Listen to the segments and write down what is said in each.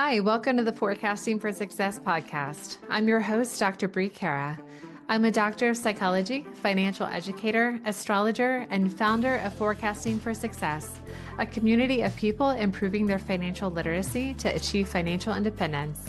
Hi, welcome to the Forecasting for Success podcast. I'm your host, Dr. Brie. I'm a doctor of psychology, financial educator, astrologer, and founder of Forecasting for Success, a community of people improving their financial literacy to achieve financial independence.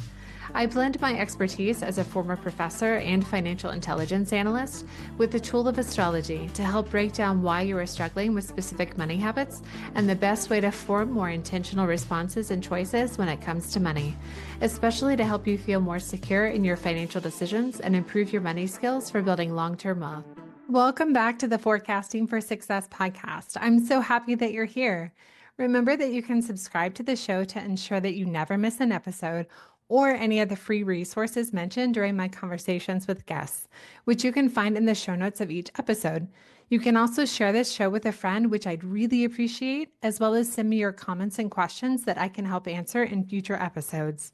I blend my expertise as a former professor and financial intelligence analyst with the tool of astrology to help break down why you are struggling with specific money habits and the best way to form more intentional responses and choices when it comes to money, especially to help you feel more secure in your financial decisions and improve your money skills for building long-term wealth. Welcome back to the Forecasting for Success podcast. I'm so happy that you're here. Remember that you can subscribe to the show to ensure that you never miss an episode or any of the free resources mentioned during my conversations with guests, which you can find in the show notes of each episode. You can also share this show with a friend, which I'd really appreciate, as well as send me your comments and questions that I can help answer in future episodes.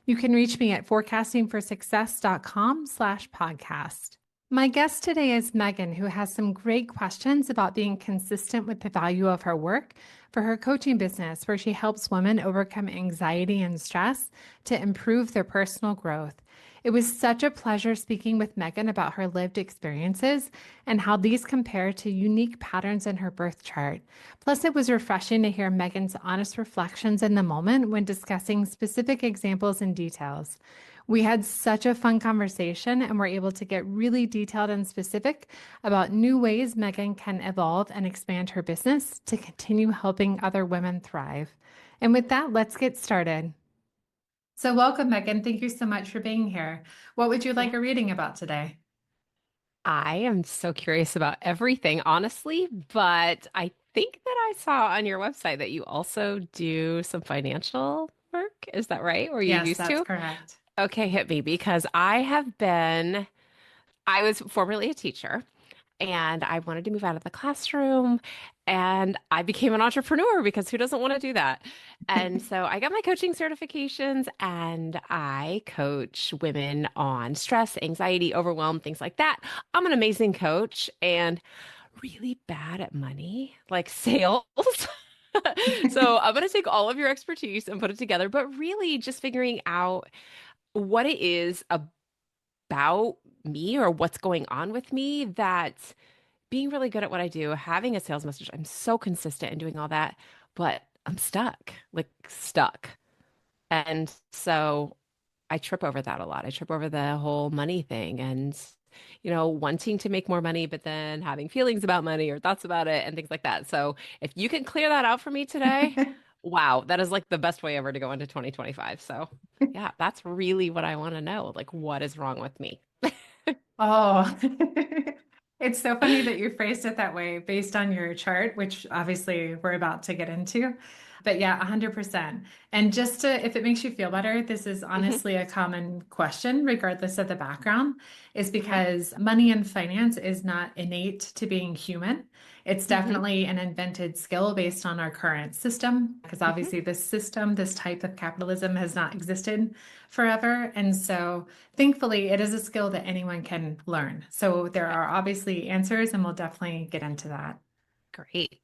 You can reach me at forecastingforsuccess.com/podcast. My guest today is Megan, who has some great questions about being consistent with the value of her work for her coaching business, where she helps women overcome anxiety and stress to improve their personal growth. It was such a pleasure speaking with Megan about her lived experiences and how these compare to unique patterns in her birth chart. Plus, it was refreshing to hear Megan's honest reflections in the moment when discussing specific examples and details. We had such a fun conversation and were able to get really detailed and specific about new ways Megan can evolve and expand her business to continue helping other women thrive. And with that, let's get started. So welcome, Megan. Thank you so much for being here. What would you like Yeah. a reading about today? I am so curious about everything, honestly, but I think that I saw on your website that you also do some financial work. Is that right? Or you Yes, used that's to? correct. Okay, hit me because I was formerly a teacher and I wanted to move out of the classroom and I became an entrepreneur because who doesn't want to do that? And so I got my coaching certifications and I coach women on stress, anxiety, overwhelm, things like that. I'm an amazing coach and really bad at money, like sales. So I'm going to take all of your expertise and put it together, but really just figuring out what it is about me or what's going on with me that being really good at what I do, having a sales message, I'm so consistent in doing all that, but I'm stuck, like stuck. And so I trip over that a lot. I trip over the whole money thing and, wanting to make more money, but then having feelings about money or thoughts about it and things like that. So if you can clear that out for me today, wow, that is like the best way ever to go into 2025. So yeah, that's really what I want to know. Like, what is wrong with me? Oh, it's so funny that you phrased it that way based on your chart, which obviously we're about to get into. But yeah, 100%. And just to, if it makes you feel better, this is Hmm. honestly a common question, regardless of the background, is Okay. because money and finance is not innate to being human. It's Hmm. definitely an invented skill based on our current system, because Hmm. obviously this system, this type of capitalism has not existed forever. And so thankfully, it is a skill that anyone can learn. So there Okay. are obviously answers, and we'll definitely get into that. Great.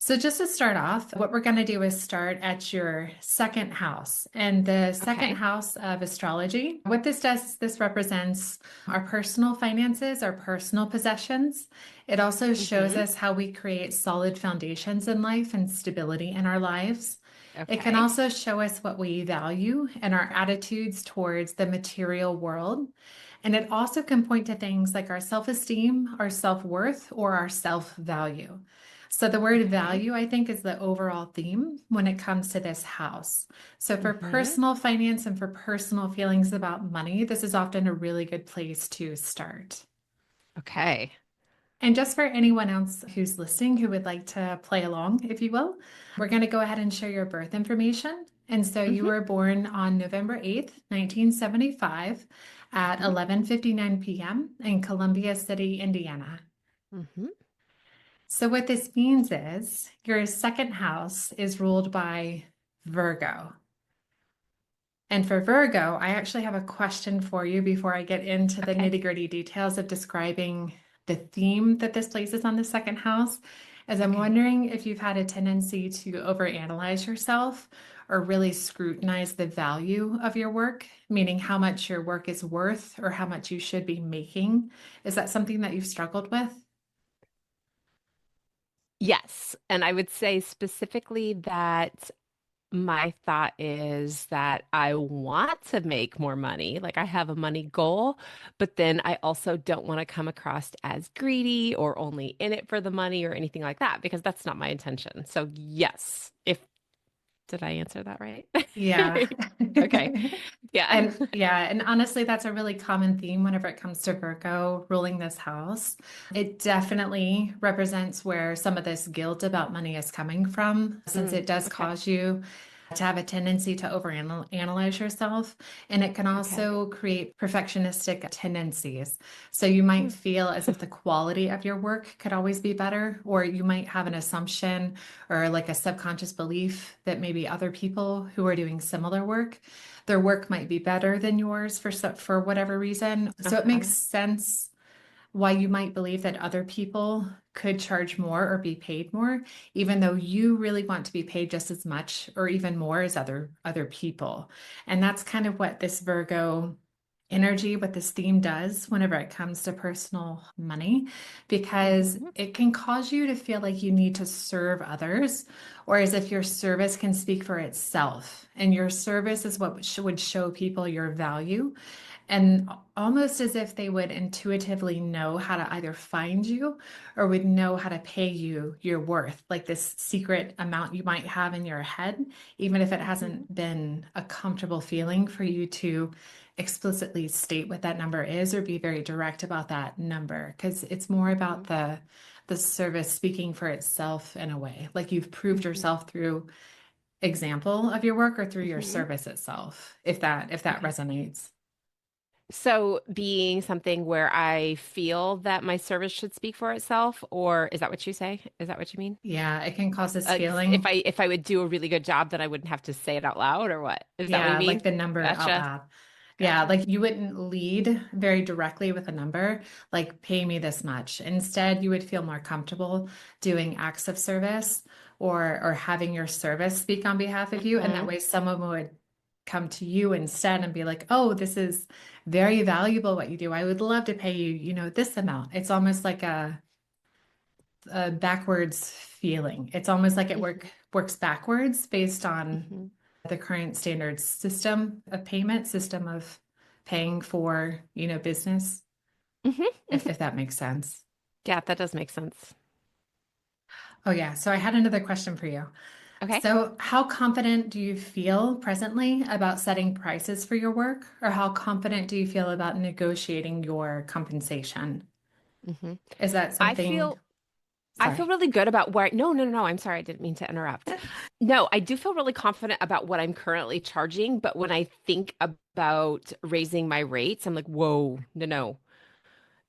So just to start off, what we're going to do is start at your second house. And the second Okay. house of astrology, what this does is this represents our personal finances, our personal possessions. It also shows Hmm. us how we create solid foundations in life and stability in our lives. It can Okay. also show us what we value and our attitudes towards the material world. And it also can point to things like our self-esteem, our self-worth, or our self-value. So the word Okay. value, I think, is the overall theme when it comes to this house. So for Hmm. personal finance and for personal feelings about money, this is often a really good place to start. Okay. And just for anyone else who's listening who would like to play along, if you will, we're going to go ahead and share your birth information. And so you Hmm. were born on November 8th, 1975 at Hmm. 11:59 p.m. in Columbia City, Indiana. Hmm. So what this means is your second house is ruled by Virgo. And for Virgo, I actually have a question for you before I get into the Okay. nitty-gritty details of describing the theme that this places on the second house, as I'm Okay. wondering if you've had a tendency to overanalyze yourself or really scrutinize the value of your work, meaning how much your work is worth or how much you should be making. Is that something that you've struggled with? Yes. And I would say specifically that my thought is that I want to make more money. Like I have a money goal, but then I also don't want to come across as greedy or only in it for the money or anything like that because that's not my intention. So, yes, if did I answer that right? Yeah. Okay. Yeah. And yeah, and honestly, that's a really common theme whenever it comes to Virgo ruling this house. It definitely represents where some of this guilt about money is coming from, since Mm, it does okay. cause you to have a tendency to overanalyze yourself. And it can Okay. also create perfectionistic tendencies. So you might Mm, feel as if the quality of your work could always be better, or you might have an assumption or like a subconscious belief that maybe other people who are doing similar work, their work might be better than yours for whatever reason. So it makes uh-huh. sense why you might believe that other people could charge more or be paid more, even though you really want to be paid just as much or even more as other people. And that's kind of what this Virgo energy, what this theme does whenever it comes to personal money, because Hmm. it can cause you to feel like you need to serve others, or as if your service can speak for itself. And your service is what would show people your value, and almost as if they would intuitively know how to either find you or would know how to pay you your worth, like this secret amount you might have in your head, even if it Hmm. hasn't been a comfortable feeling for you to explicitly state what that number is or be very direct about that number, because it's more about Hmm. the service speaking for itself in a way, like you've proved Hmm. yourself through example of your work or through your Hmm. service itself, if that Okay. resonates. So being something where I feel that my service should speak for itself, or is that what you say? Is that what you mean? Yeah, it can cause this Like if feeling. I would do a really good job, then I wouldn't have to say it out loud, or what? Is that what you Yeah, like mean? the number out Gotcha. loud. Yeah, Gotcha. like you wouldn't lead very directly with a number, like pay me this much. Instead, you would feel more comfortable doing acts of service or having your service speak on behalf of you. And that Hmm. way someone would come to you instead and be like, "Oh, this is very valuable what you do. I would love to pay you, this amount." It's almost like a backwards feeling. It's almost like it Hmm. works backwards based on Hmm. the current standard system of payment, system of paying for, business, Hmm. if Hmm. if that makes sense. Yeah, that does make sense. Oh yeah, so I had another question for you. Okay. So, how confident do you feel presently about setting prices for your work, or how confident do you feel about negotiating your compensation? Hmm. Is that I something? feel I feel Sorry. really good about where no, no, no, no, I'm sorry, I didn't mean to interrupt. No, I do feel really confident about what I'm currently charging, but when I think about raising my rates, I'm like, whoa, no, no.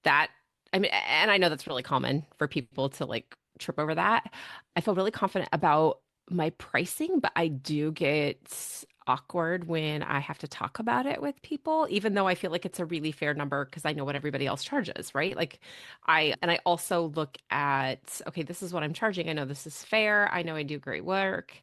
That I mean, and I know that's really common for people to like trip over that. I feel really confident about my pricing, but I do get awkward when I have to talk about it with people, even though I feel like it's a really fair number because I know what everybody else charges, right? Like I also look at, okay, this is what I'm charging. I know this is fair. I know I do great work.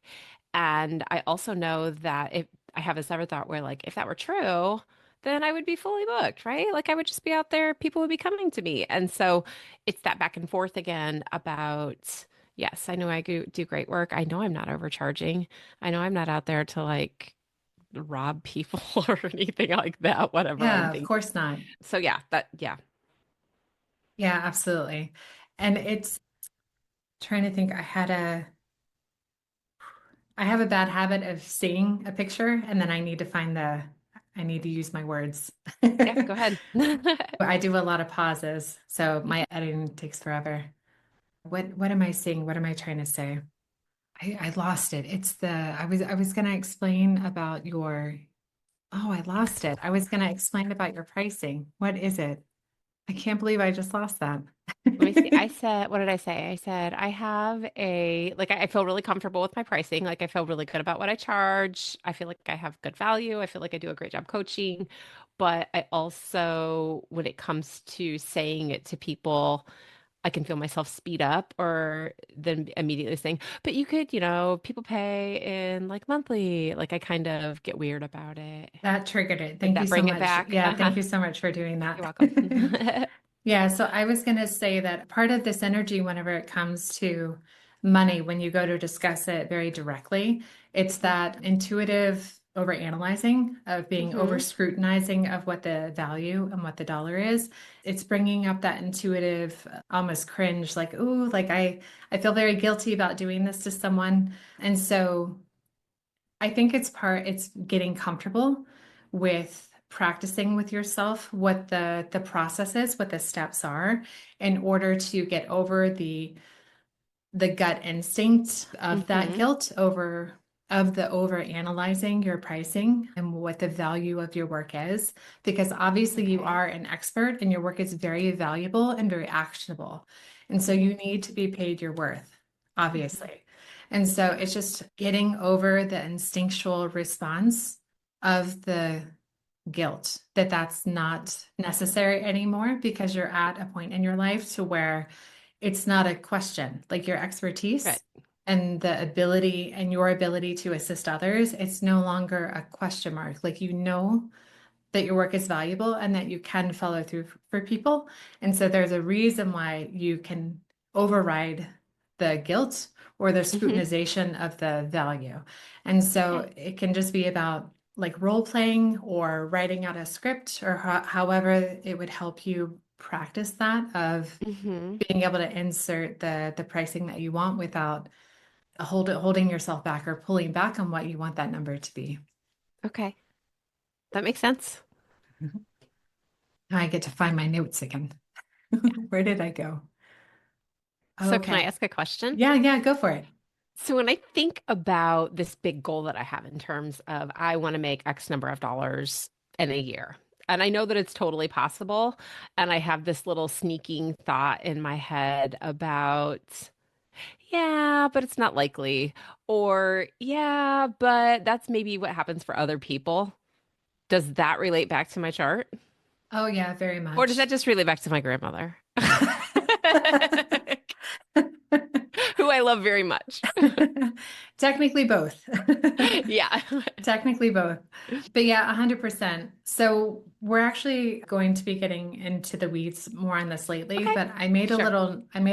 And I also know that if I have this other thought where like if that were true, then I would be fully booked, right? Like I would just be out there, people would be coming to me. And so it's that back and forth again about, yes, I know I do great work. I know I'm not overcharging. I know I'm not out there to like rob people or anything like that, whatever I'm Yeah, of thinking. course not. So yeah, that, yeah. Yeah, absolutely. And it's trying to think, I have a bad habit of seeing a picture and then I need to use my words. Yeah, go ahead. I do a lot of pauses, so my editing takes forever. What am I saying? What am I trying to say? I lost it. I was gonna explain about your oh, I lost it. I was gonna explain about your pricing. What is it? I can't believe I just lost that. Let me see. I said, what did I say? I said, I have like, I feel really comfortable with my pricing. Like, I feel really good about what I charge. I feel like I have good value. I feel like I do a great job coaching. But I also, when it comes to saying it to people, I can feel myself speed up or then immediately saying, but you could, people pay in like monthly. Like I kind of get weird about it. That triggered it. Did Thank you that so bring it much. back? Yeah, Uh-huh. thank you so much for doing You're that. welcome. Yeah, so I was going to say that part of this energy, whenever it comes to money, when you go to discuss it very directly, it's that intuitive overanalyzing of being over Hmm. scrutinizing of what the value and what the dollar is. It's bringing up that intuitive, almost cringe, like, ooh, like I feel very guilty about doing this to someone. And so I think it's getting comfortable with practicing with yourself what the process is, what the steps are in order to get over the gut instinct of that Hmm. guilt of the over analyzing your pricing and what the value of your work is, because obviously you Okay. are an expert and your work is very valuable and very actionable, and so Hmm. you need to be paid your worth, Hmm. obviously. And so it's just getting over the instinctual response of the guilt that that's not necessary anymore, because you're at a point in your life to where it's not a question. Like your Right. expertise and the ability and your ability to assist others, it's no longer a question mark. Like you know that your work is valuable and that you can follow through for people. And so there's a reason why you can override the guilt or the Hmm. scrutinization of the value. And so Okay. it can just be about like role playing or writing out a script or however it would help you practice that of Hmm. being able to insert the pricing that you want without holding yourself back or pulling back on what you want that number to be. Okay. That makes sense. Mhm. Now I get to find my notes again. Yeah. Where did I go? So can I Okay. ask a question? Yeah, yeah, go for it. So when I think about this big goal that I have in terms of I want to make X number of dollars in a year, and I know that it's totally possible, and I have this little sneaking thought in my head about, yeah, but it's not likely, or yeah, but that's maybe what happens for other people. Does that relate back to my chart? Oh, yeah, very Or does that much. just relate back to my grandmother? Who I love very much. Technically both. Yeah. Technically both. But yeah, 100%. So we're actually going to be getting into the weeds more on this lately, Okay. but Sure. I made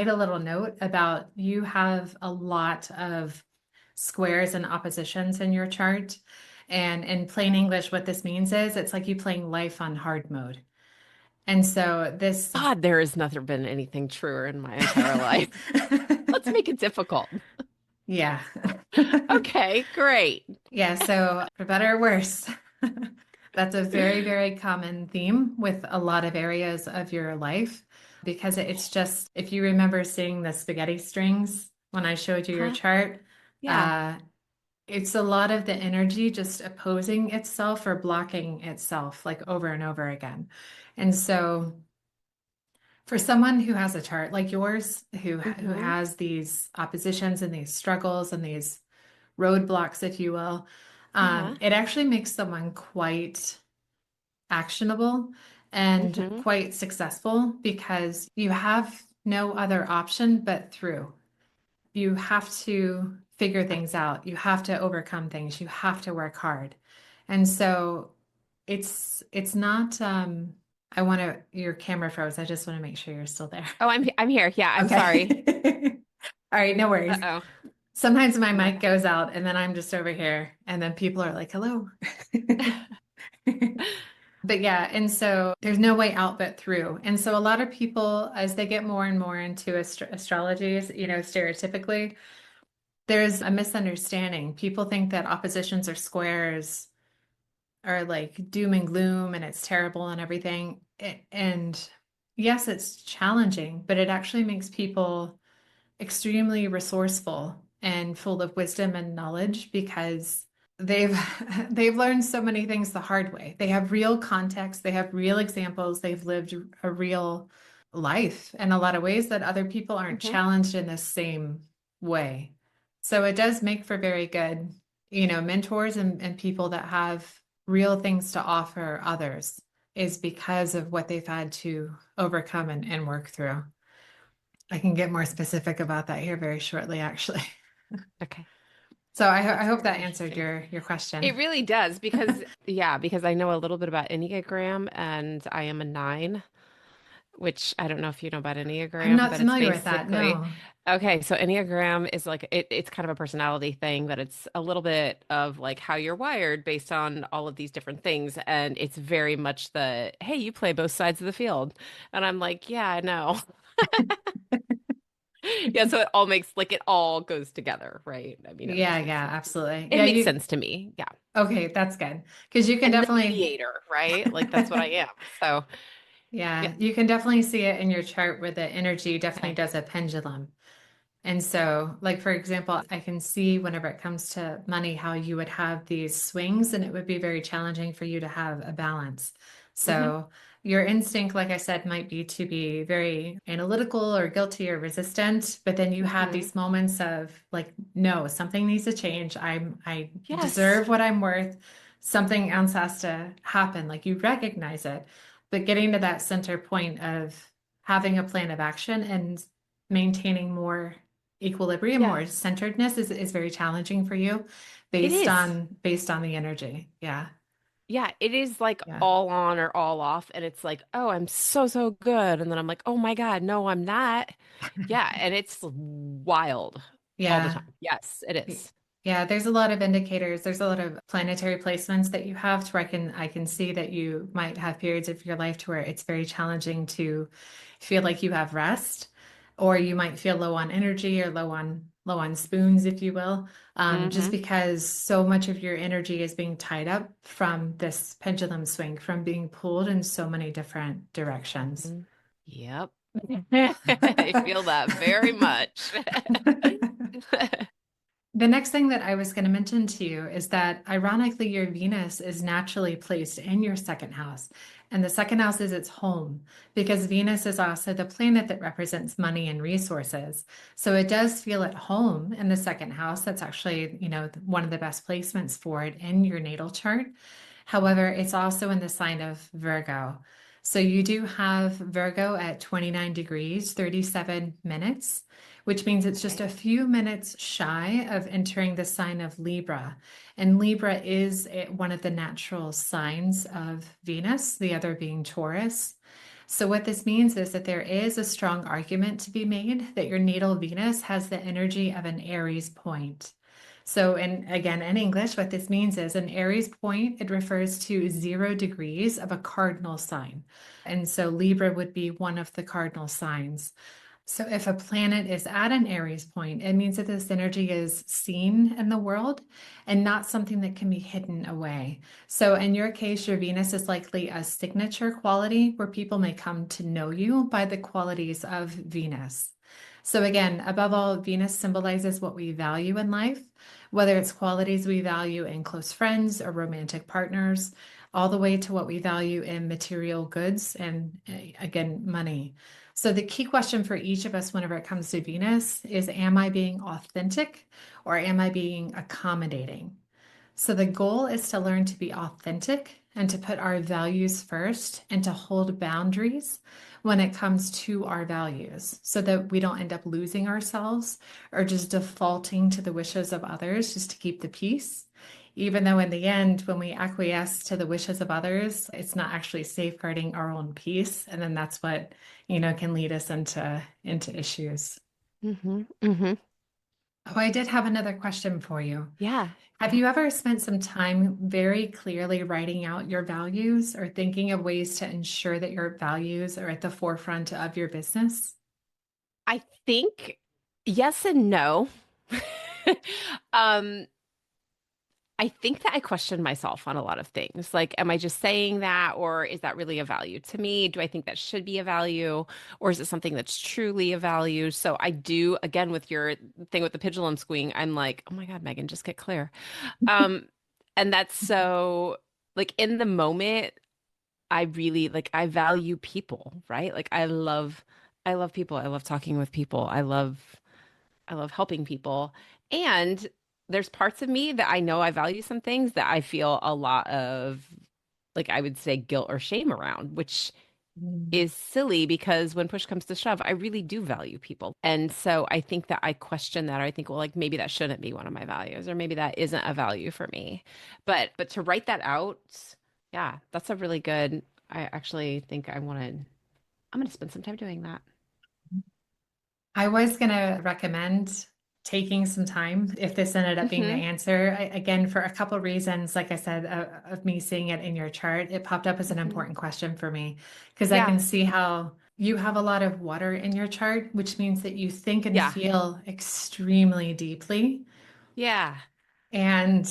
a little note about you have a lot of squares and oppositions in your chart. And in plain English, what this means is it's like you playing life on hard mode. And so this God, there has never been anything truer in my entire life. Let's make it difficult. yeah. Okay, great. Yeah, so for better or worse, that's a very, very common theme with a lot of areas of your life, because it's just, if you remember seeing the spaghetti strings when I showed you your Huh? chart, Yeah. uh, it's a lot of the energy just opposing itself or blocking itself like over and over again. And so for someone who has a chart like yours, who Mm-hmm. has these oppositions and these struggles and these roadblocks, if you will, Uh-huh. it actually makes someone quite actionable and Mm-hmm. quite successful, because you have no other option but through. You have to figure Right. things out. You have to overcome things. You have to work hard. And so it's not I want to your camera froze. I just want to make sure you're still there. Oh, I'm here. Yeah, I'm sorry. Okay. All right, no worries. Uh-oh. Sometimes my I'm mic like, goes out and then I'm just over here and then people are like, hello. But yeah, and so there's no way out but through. And so a lot of people, as they get more and more into astrology, stereotypically, there's a misunderstanding. People think that oppositions or squares are like doom and gloom and it's terrible and everything. And yes, it's challenging, but it actually makes people extremely resourceful and full of wisdom and knowledge, because they've they've learned so many things the hard way. They have real context, they have real examples, they've lived a real life in a lot of ways that other people aren't mm-hmm. challenged in the same way. So it does make for very good, mentors and people that have real things to offer others, is because of what they've had to overcome and work through. I can get more specific about that here very shortly, actually. Okay. So I That's hope very that answered interesting. your question. It really does because, yeah, because I know a little bit about Enneagram and I am a nine, which I don't know if you know about I'm Enneagram, not but it's familiar with that. basically No. okay. So Enneagram is like it's kind of a personality thing, but it's a little bit of like how you're wired based on all of these different things. And it's very much the, hey, you play both sides of the field. And I'm like, yeah, I know. Yeah, so it all makes like it all goes together, right? I mean, Yeah, yeah, absolutely. it Yeah, makes you sense to me. Yeah. okay, that's good. Because you can And the definitely mediator, right? Like that's what I am. So, yeah. yeah, you can definitely see it in your chart where the energy definitely Okay. does a pendulum. And so, like for example, I can see whenever it comes to money how you would have these swings and it would be very challenging for you to have a balance. Hmm. So, your instinct, like I said, might be to be very analytical or guilty or resistant, but then you have Hmm. these moments of like, no, something needs to change. I Yes. deserve what I'm worth. Something else has to happen. Like you recognize it, but getting to that center point of having a plan of action and maintaining more equilibrium Yeah. or centeredness is very challenging for you It is. based on the energy. Yeah. Yeah, it is like Yeah. all on or all off. And it's like, oh, I'm so, so good. And then I'm like, oh my God, no, I'm not. Yeah. And it's wild all the Yeah. time. Yes, it is. Yeah, there's a lot of indicators. There's a lot of planetary placements that you have to where I can see that you might have periods of your life to where it's very challenging to feel like you have rest, or you might feel low on energy or low on spoons, if you will, just Hmm. because so much of your energy is being tied up from this pendulum swing, from being pulled in so many different directions. Hmm. Yep. I feel that very much. The next thing that I was going to mention to you is that ironically, your Venus is naturally placed in your second house. And the second house is its home because Venus is also the planet that represents money and resources. So it does feel at home in the second house. That's actually, one of the best placements for it in your natal chart. However, it's also in the sign of Virgo. So you do have Virgo at 29 degrees, 37 minutes, which means it's just Okay. a few minutes shy of entering the sign of Libra. And Libra is one of the natural signs of Venus, the other being Taurus. So, what this means is that there is a strong argument to be made that your natal Venus has the energy of an Aries point. So, and again, in English, what this means is an Aries point, it refers to 0 degrees of a cardinal sign. And so Libra would be one of the cardinal signs. So if a planet is at an Aries point, it means that this energy is seen in the world and not something that can be hidden away. So in your case, your Venus is likely a signature quality where people may come to know you by the qualities of Venus. So again, above all, Venus symbolizes what we value in life, whether it's qualities we value in close friends or romantic partners, all the way to what we value in material goods and again, money. So the key question for each of us whenever it comes to Venus is, am I being authentic or am I being accommodating? So the goal is to learn to be authentic and to put our values first and to hold boundaries when it comes to our values so that we don't end up losing ourselves or just defaulting to the wishes of others just to keep the peace. Even though in the end, when we acquiesce to the wishes of others, it's not actually safeguarding our own peace. And then that's what, can lead us into issues. Hmm. Hmm. Oh, I did have another question for you. Yeah. Have Yeah. you ever spent some time very clearly writing out your values or thinking of ways to ensure that your values are at the forefront of your business? I think yes and no. Um, I think that I question myself on a lot of things. Like, am I just saying that, or is that really a value to me? Do I think that should be a value, or is it something that's truly a value? So I do, again, with your thing with the pendulum swing, I'm like, oh my God, Megan, just get clear. Um, and that's so like in the moment, I really like I value people, right? Like I love people. I love talking with people. I love helping people. And there's parts of me that I know I value some things that I feel a lot of, like I would say, guilt or shame around, which Mm. is silly because when push comes to shove, I really do value people. And so I think that I question that. I think, well, like maybe that shouldn't be one of my values, or maybe that isn't a value for me. But to write that out, yeah, that's a really good. I actually think I'm gonna spend some time doing that. I was going to recommend taking some time if this ended up being the Hmm. answer. Again, for a couple reasons, like I said, of me seeing it in your chart, it popped up as an Hmm. important question for me because I Yeah. can see how you have a lot of water in your chart, which means that you think and Yeah. feel extremely deeply. Yeah. And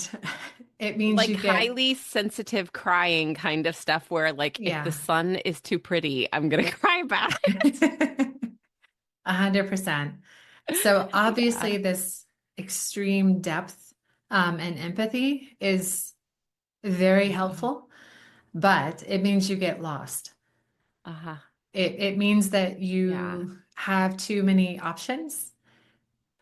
it means Like you get, highly sensitive crying kind of stuff where like if the yeah, sun is too pretty, I'm gonna cry about it. 100%. So Yeah. obviously, this extreme depth and empathy is very Hmm. helpful, but it means you get lost. Uh-huh. It means that Yeah. you have too many options.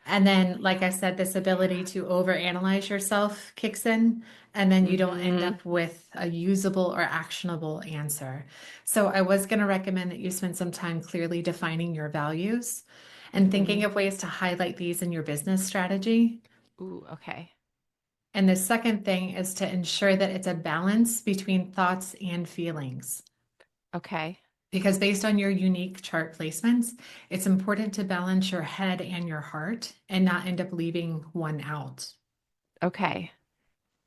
And then, like I said, this ability Yeah. to overanalyze yourself kicks in, and then you don't end Hmm. up with a usable or actionable answer. So, I was going to recommend that you spend some time clearly defining your values and thinking Hmm. of ways to highlight these in your business strategy. Ooh, okay. And the second thing is to ensure that it's a balance between thoughts and feelings. Okay. Because based on your unique chart placements, it's important to balance your head and your heart and not end up leaving one out. Okay.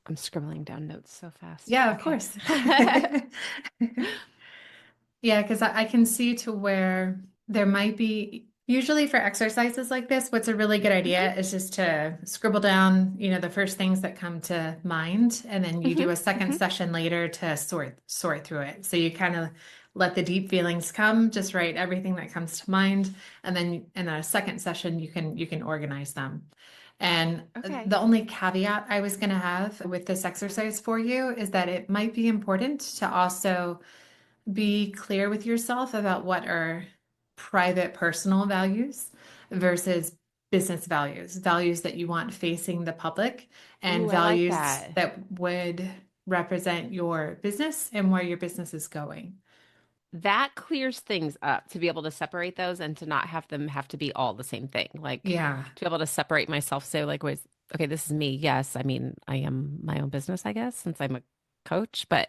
I'm scribbling down notes so fast. Yeah, of Okay. course. Yeah, because I can see to where there might be, usually for exercises like this, what's a really good Hmm. idea is just to scribble down, the first things that come to mind, and then you Hmm. do a second Hmm. session later to sort through it. So you kind of let the deep feelings come, just write everything that comes to mind, and then in a second session you can organize them. And Okay. the only caveat I was going to have with this exercise for you is that it might be important to also be clear with yourself about what are private personal values versus business values, values that you want facing the public and Ooh, I like values that. that would represent your business and where your business is going. That clears things up to be able to separate those and to not have them have to be all the same thing. Like Yeah, to be able to separate myself. So like, wait, okay, this is me. Yes, I mean, I am my own business, I guess, since I'm a coach, but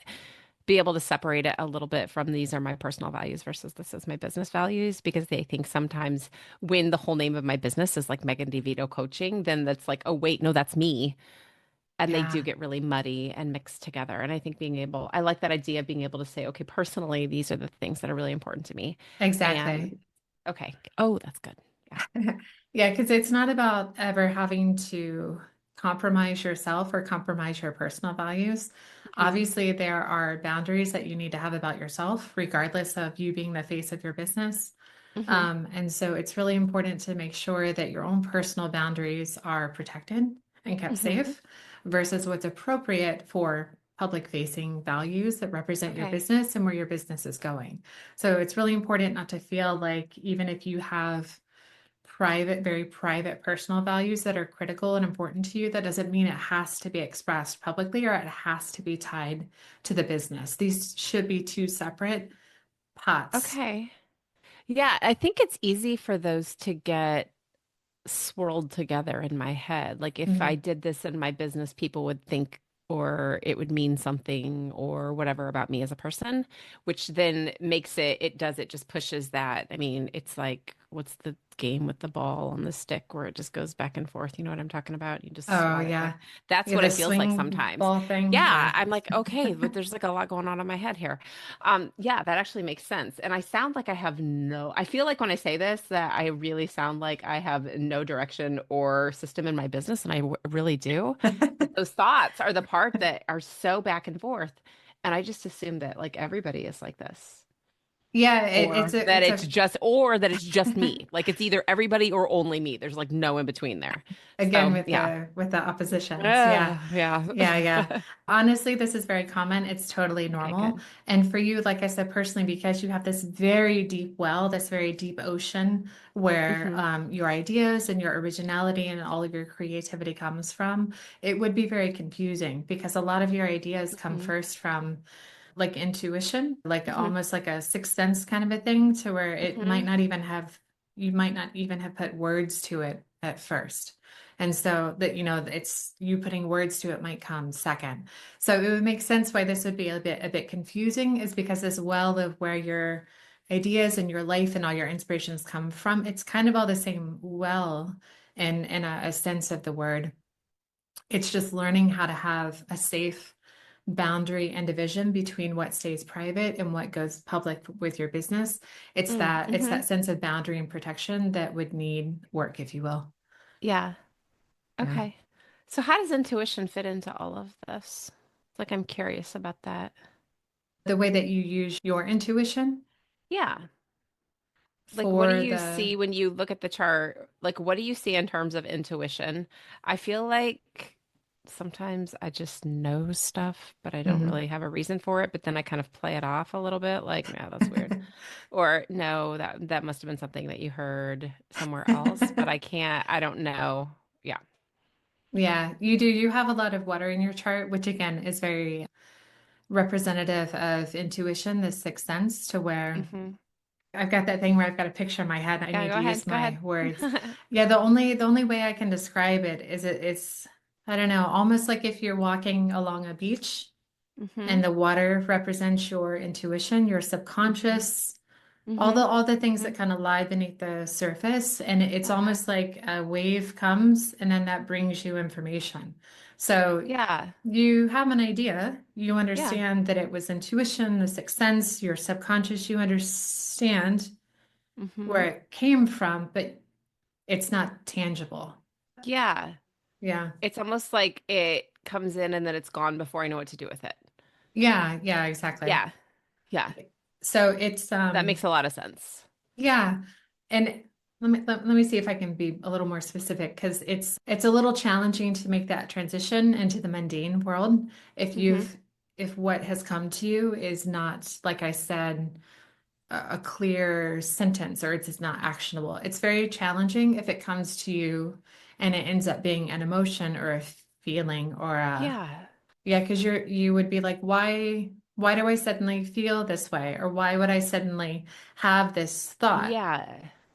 be able to separate it a little bit from these are my personal values versus this is my business values because they think sometimes when the whole name of my business is like Megan DeVito Coaching, then that's like, oh wait, no, that's me. And they do yeah, get really muddy and mixed together. And I think I like that idea of being able to say, okay, personally, these are the things that are really important to me. exactly. And okay, oh, that's good. Yeah. Yeah, because it's not about ever having to compromise yourself or compromise your personal values. Hmm. Obviously, there are boundaries that you need to have about yourself, regardless of you being the face of your business. Hmm. And so it's really important to make sure that your own personal boundaries are protected and kept Hmm. safe versus what's appropriate for public facing values that represent your Okay. business and where your business is going. So it's really important not to feel like even if you have private, very private personal values that are critical and important to you, that doesn't mean it has to be expressed publicly or it has to be tied to the business. These should be two separate pots. Okay. Yeah, I think it's easy for those to get swirled together in my head. Like if I Mhm. did this in my business, people would think or it would mean something or whatever about me as a person, which then makes it just pushes that. I mean, it's like what's the game with the ball on the stick where it just goes back and forth? You know what I'm talking about? You just Oh, swat it back. yeah. That's Yeah, what the it feels like swing sometimes. ball thing. Yeah, Yeah. I'm like, okay, but there's like a lot going on in my head here. Yeah, that actually makes sense. And I sound like I feel like when I say this, that I really sound like I have no direction or system in my business, and really do. But those thoughts are the part that are so back and forth. And I just assume that like everybody is like this, Yeah, or that it's a it's just me. Like it's either everybody or only me. There's like no in between there. again So yeah. with the oppositions. Yeah. Yeah. Yeah, yeah. Honestly, this is very common. It's totally Okay, normal. good. And for you, like I said, personally, because you have this very deep well, this very deep ocean where Hmm. your ideas and your originality and all of your creativity comes from, it would be very confusing because a lot of your ideas come Hmm. first from like intuition, like Hmm. almost like a sixth sense kind of a thing, to where it might Hmm. not even have, you might not even have put words to it at first. And so that, it's you putting words to it might come second. So it would make sense why this would be a bit confusing, is because this well of where your ideas and your life and all your inspirations come from, it's kind of all the same well in a sense of the word. It's just learning how to have a safe boundary and division between what stays private and what goes public with your business. It's that Mm-hmm. sense of boundary and protection that would need work, if you will. Yeah. Yeah. Okay. So how does intuition fit into all of this? Like I'm curious about that. The way that you use your intuition Yeah. Like what do for you the see when you look at the chart? Like what do you see in terms of intuition? I feel like sometimes I just know stuff, but I don't Mhm. really have a reason for it, but then I kind of play it off a little bit like, no, that's weird. Or no, that must have been something that you heard somewhere else, but I don't know. Yeah. Yeah, you do. You have a lot of water in your chart, which again is very representative of intuition, the sixth sense, to where Hmm. I've got that thing where I've got a picture in my head. I Yeah, need go to ahead. use Go my ahead. words. Yeah, the only way I can describe it is it's, I don't know, almost like if you're walking along a beach Hmm. and the water represents your intuition, your Hmm. subconscious, all the Hmm. all the things Hmm. that kind of lie beneath the surface, and it's Uh-huh. almost like a wave comes and then that brings you information. So Yeah. you have an idea, you Yeah. understand that it was intuition, the sixth sense, your subconscious, you understand where Hmm. it came from, but it's not tangible. Yeah. Yeah. It's almost like it comes in and then it's gone before I know what to do with it. Yeah, yeah, exactly. Yeah. Yeah. So it's That makes a lot of sense. yeah. And let me see if I can be a little more specific, because it's a little challenging to make that transition into the mundane world if Hmm. if what has come to you is not, like I said, a clear sentence, or it's just not actionable. It's very challenging if it comes to you and it ends up being an emotion or a feeling or a, Yeah. yeah, because you would be like, why do I suddenly feel this way? Or why would I suddenly have this thought? Yeah.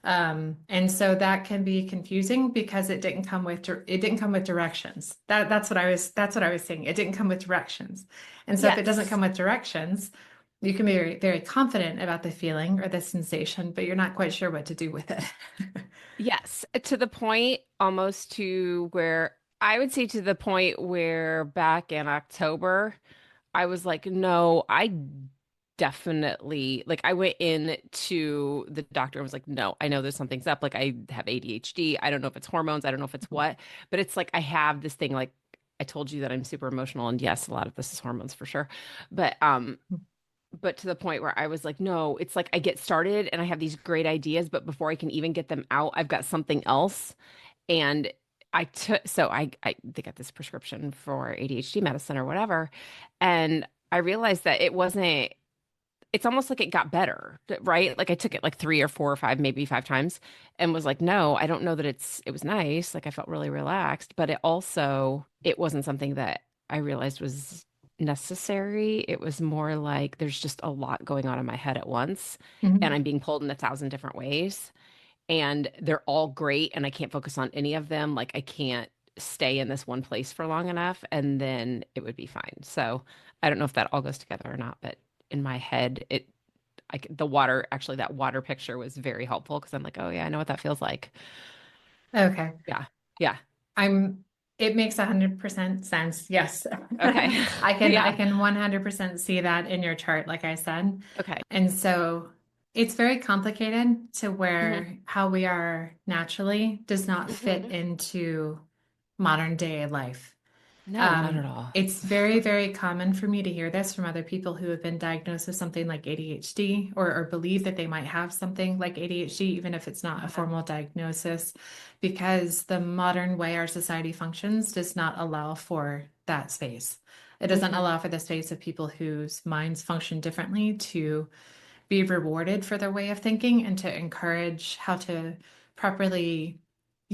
And so that can be confusing because it didn't come with directions. That's what I was saying. It didn't come with directions. And so if it doesn't Yes. come with directions, you can be very, very confident about the feeling or the sensation, but you're not quite sure what to do with it. Yes. To the point almost to where I would say to the point where back in October, I was like, no, I definitely like I went in to the doctor and was like, no, I know there's something's up. Like I have ADHD. I don't know if it's hormones. I don't know if it's what, but it's like I have this thing like I told you that I'm super emotional and yes, a lot of this is hormones for sure. But to the point where I was like, no, it's like I get started and I have these great ideas, but before I can even get them out, I've got something else. And I they got this prescription for ADHD medicine or whatever. And I realized that it's almost like it got better, right? Like I took it like three or four or five, maybe five times and was like, no, I don't know that it was nice. Like I felt really relaxed, but it wasn't something that I realized was necessary. It was more like there's just a lot going on in my head at once and Mhm. I'm being pulled in 1,000 different ways and they're all great and I can't focus on any of them. Like I can't stay in this one place for long enough and then it would be fine. So I don't know if that all goes together or not, but in my head, the water, actually that water picture was very helpful because I'm like, oh yeah, I know what that feels like. Okay. Yeah. Yeah. I'm, it makes 100% sense. Yes. Okay. I Yeah. can 100% see that in your chart, like I said. Okay. And so it's very complicated to Hmm. where how we are naturally does not fit Hmm. into modern day life. No, not at all. It's very, very common for me to hear this from other people who have been diagnosed with something like ADHD, or believe that they might have something like ADHD, even if it's not a Uh-huh. formal diagnosis, because the modern way our society functions does not allow for that space. It doesn't Hmm. allow for the space of people whose minds function differently to be rewarded for their way of thinking and to encourage how to properly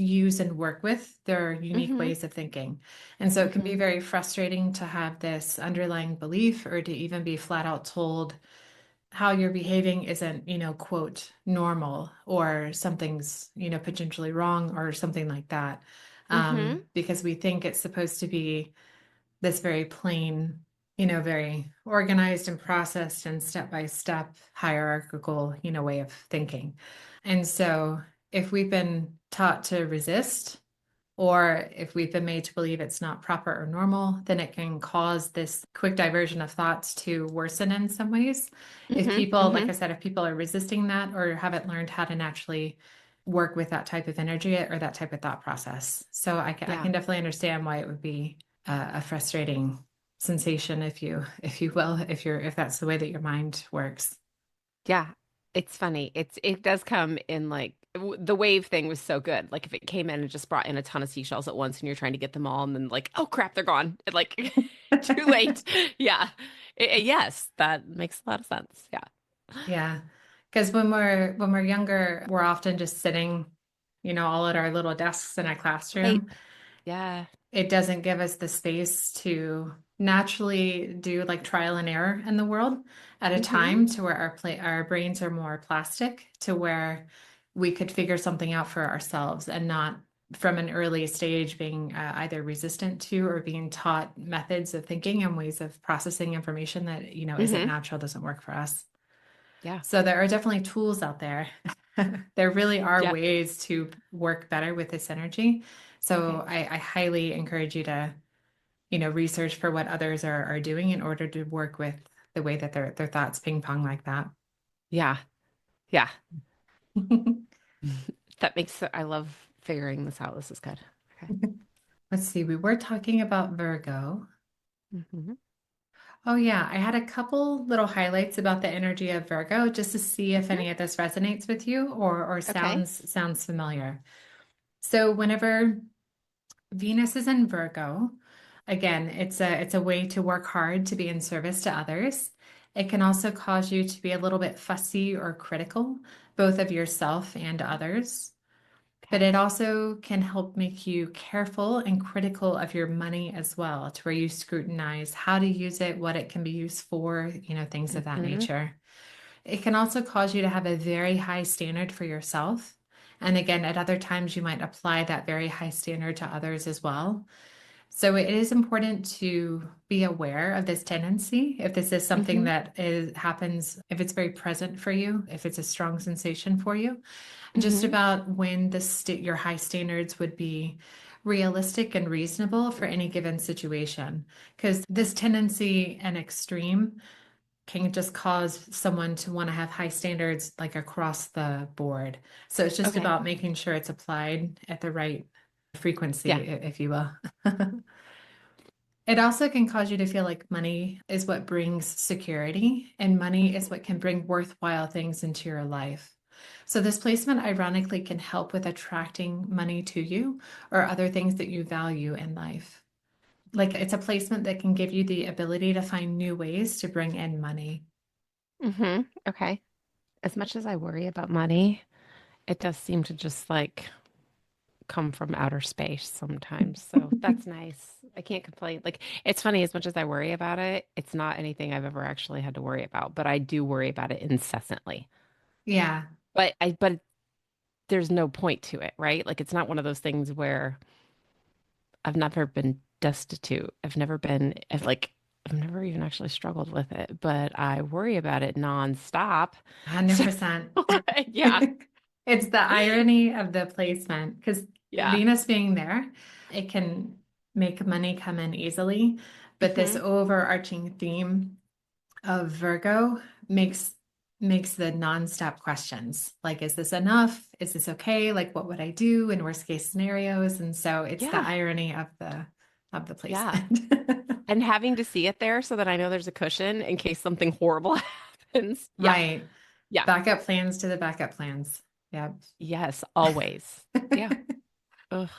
use and work with their unique Mm-hmm. ways of thinking. And so it can be Mm-hmm. very frustrating to have this underlying belief or to even be flat out told how you're behaving isn't, quote, normal or something's, potentially wrong or something like that. Mm-hmm. Because we think it's supposed to be this very plain, very organized and processed and step by step hierarchical, way of thinking. And so if we've been taught to resist, or if we've been made to believe it's not proper or normal, then it can cause this quick diversion of thoughts to worsen in some ways. If Mm-hmm. people, like Mm-hmm. I said, if people are resisting that or haven't learned how to naturally work with that type of energy or that type of thought process. So I Yeah. can definitely understand why it would be a frustrating sensation, if you will, if that's the way that your mind works. Yeah, it's funny. It does come in like the wave thing was so good. Like if it came in and just brought in a ton of seashells at once and you're trying to get them all and then like, oh crap, they're gone. Like too late. Yeah. Yes, that makes a lot of sense. Yeah. Yeah. Because when we're younger, we're often just sitting, all at our little desks in a Right. classroom. Yeah. It doesn't give us the space to naturally do like trial and error in the world at a Mm-hmm. time to where our brains are more plastic to where we could figure something out for ourselves and not from an early stage being either resistant to or being taught methods of thinking and ways of processing information that isn't Mm-hmm. natural, doesn't work for us. Yeah. So there are definitely tools out there. There really are Yeah. ways to work better with this energy. So Okay. I highly encourage you to, research for what others are doing in order to work with the way that their thoughts ping pong like that. Yeah. Yeah. That makes I love figuring this out. This is good. Okay. Let's see, we were talking about Virgo. Mm-hmm. Oh yeah, I had a couple little highlights about the energy of Virgo just to see if Mm-hmm. any of this resonates with you or Okay. sounds familiar. So whenever Venus is in Virgo. Again, it's a way to work hard to be in service to others. It can also cause you to be a little bit fussy or critical, both of yourself and others. But Okay. it also can help make you careful and critical of your money as well, to where you scrutinize how to use it, what it can be used for, things of that Mm-hmm. nature. It can also cause you to have a very high standard for yourself. And again, at other times, you might apply that very high standard to others as well. So it is important to be aware of this tendency. If this is something Mm-hmm. that happens, if it's very present for you, if it's a strong sensation for you, just Mm-hmm. about when your high standards would be realistic and reasonable for any given situation. Because this tendency and extreme can just cause someone to want to have high standards like across the board. So it's just Okay. about making sure it's applied at the right frequency, Yeah. if you will. It also can cause you to feel like money is what brings security, and money is Mm-hmm. what can bring worthwhile things into your life. So, this placement ironically can help with attracting money to you or other things that you value in life. Like it's a placement that can give you the ability to find new ways to bring in money. Mm-hmm. Okay. As much as I worry about money, it does seem to just like come from outer space sometimes. So that's nice. I can't complain. Like it's funny, as much as I worry about it, it's not anything I've ever actually had to worry about, but I do worry about it incessantly. Yeah, But there's no point to it, right? Like it's not one of those things where I've never been destitute. I've never even actually struggled with it, but I worry about it nonstop. So 100%. yeah. It's the irony of the placement because Yeah. Venus being there, it can make money come in easily. But this Hmm. overarching theme of Virgo makes the nonstop questions. Like, is this enough? Is this okay? Like, what would I do in worst case scenarios? And so it's the Yeah. irony of the Yeah. placement. And having to see it there so that I know there's a cushion in case something horrible happens. Yeah. Right. Yeah. Backup plans to the backup plans. Yep. Yes, always. Yeah. Ugh.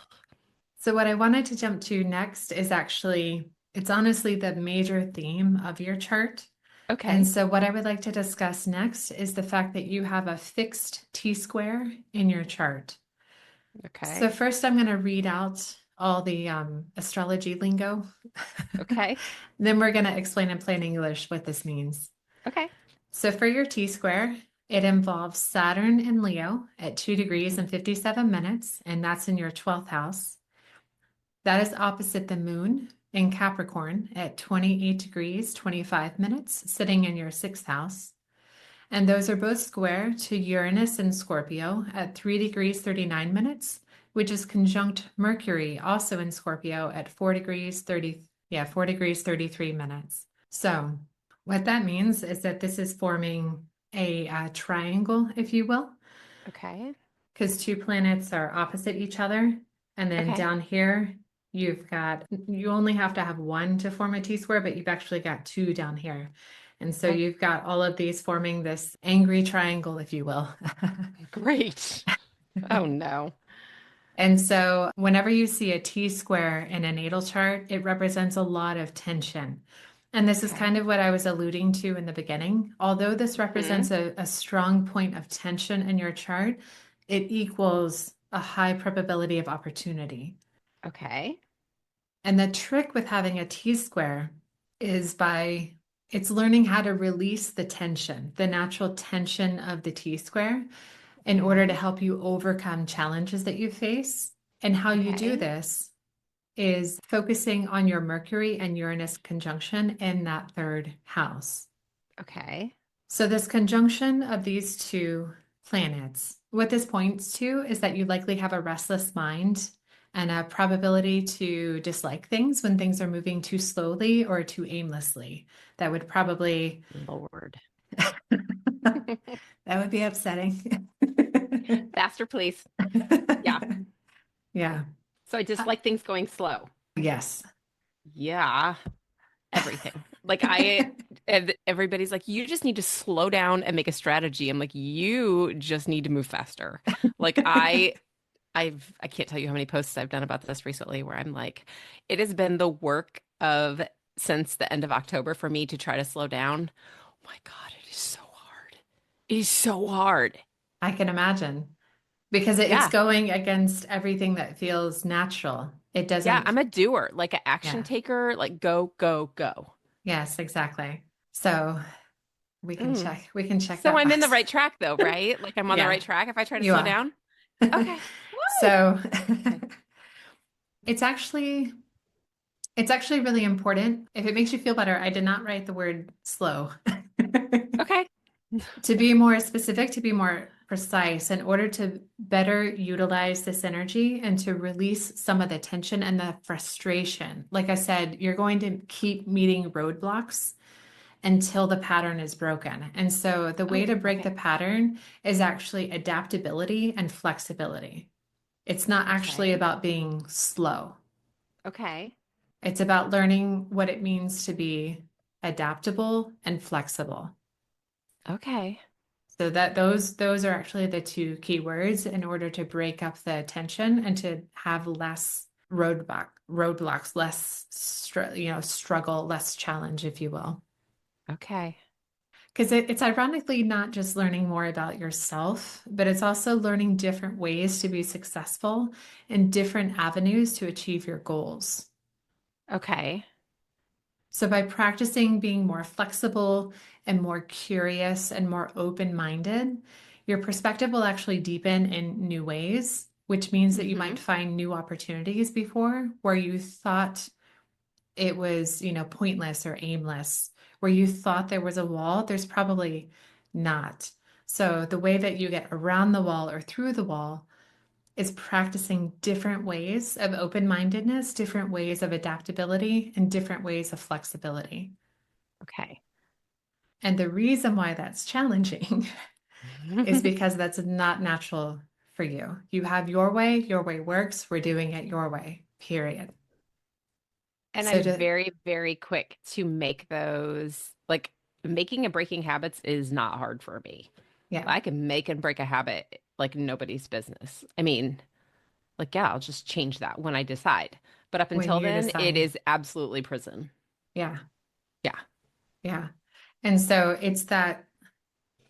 So what I wanted to jump to next is actually, it's honestly the major theme of your chart. And Okay. so what I would like to discuss next is the fact that you have a fixed T square in your chart. Okay. So first I'm going to read out all the astrology lingo. Okay. Then we're going to explain in plain English what this means. Okay. So for your T-square, it involves Saturn in Leo at 2 degrees Mhm. and 57 minutes, and that's in your 12th house. That is opposite the moon in Capricorn at 28 degrees, 25 minutes, sitting in your 6th house. And those are both square to Uranus in Scorpio at 3 degrees 39 minutes, which is conjunct Mercury also in Scorpio at 4 degrees 30, yeah, 4 degrees 33 minutes. So what that means is that this is forming a triangle, if you will, Okay. because two planets are opposite each other. And then Okay. down here, you only have to have one to form a T-square, but you've actually got two down here. And so Okay. you've got all of these forming this angry triangle, if you will. Great. Oh no. And so whenever you see a T-square in a natal chart, it represents a lot of tension. And this is Okay. kind of what I was alluding to in the beginning. Although this Hmm. represents a strong point of tension in your chart, it equals a high probability of opportunity. Okay. And the trick with having a T-square is by it's learning how to release the tension, the natural tension of the T-square in order to Okay. help you overcome challenges that you face. And how you do Okay. this is focusing on your Mercury and Uranus conjunction in that third house. Okay. So, this conjunction of these two planets, what this points to is that you likely have a restless mind and a probability to dislike things when things are moving too slowly or too aimlessly. That would probably Lord. that would be upsetting. Faster, please. Yeah. Yeah. So I just like things going slow. Yes. Yeah. Everything. Everybody's like, you just need to slow down and make a strategy. I'm like, you just need to move faster. Like I can't tell you how many posts I've done about this recently where I'm like, it has been the work of since the end of October for me to try to slow down. Oh my God, it is so hard. It is so hard. I can imagine because it's Yeah. going against everything that feels natural. It Yeah, doesn't, I'm a doer, like an action yeah. taker, like go, go, go. Yes, exactly. So Mm. we can check So that I'm in the box. right track though, right? Like I'm on the Yeah, right track if I try to you slow are. down. Okay. Woo! So Okay. it's actually it's actually really important. If it makes you feel better, I did not write the word slow. Okay. To be more specific, to be more precise, in order to better utilize this energy and to release some of the tension and the frustration. Like I said, you're going to keep meeting roadblocks until the pattern is broken. And so the way Oh, to break okay. the pattern is actually adaptability and flexibility. It's not actually Okay. about being slow. Okay. It's about learning what it means to be adaptable and flexible. Okay. So that those are actually the two key words in order to break up the tension and to have less roadblocks, less struggle, less challenge, if you will. Okay. Because it's ironically not just learning more about yourself, but it's also learning different ways to be successful and different avenues to achieve your goals. Okay. So, by practicing being more flexible and more curious and more open-minded, your perspective will actually deepen in new ways, which means that you Mm-hmm. might find new opportunities before where you thought it was, pointless or aimless, where you thought there was a wall, there's probably not. So, the way that you get around the wall or through the wall is practicing different ways of open-mindedness, different ways of adaptability, and different ways of flexibility. Okay. And the reason why that's challenging is because that's not natural for you. You have your way works, we're doing it your way, period. And So I'm to, very, very quick to make those, like making and breaking habits is not hard for me. yeah, I can make and break a habit like nobody's business. I mean, like, yeah, I'll just change that when I decide. But up when until you then, it decide, is absolutely prison. yeah, Yeah. yeah. And so it's that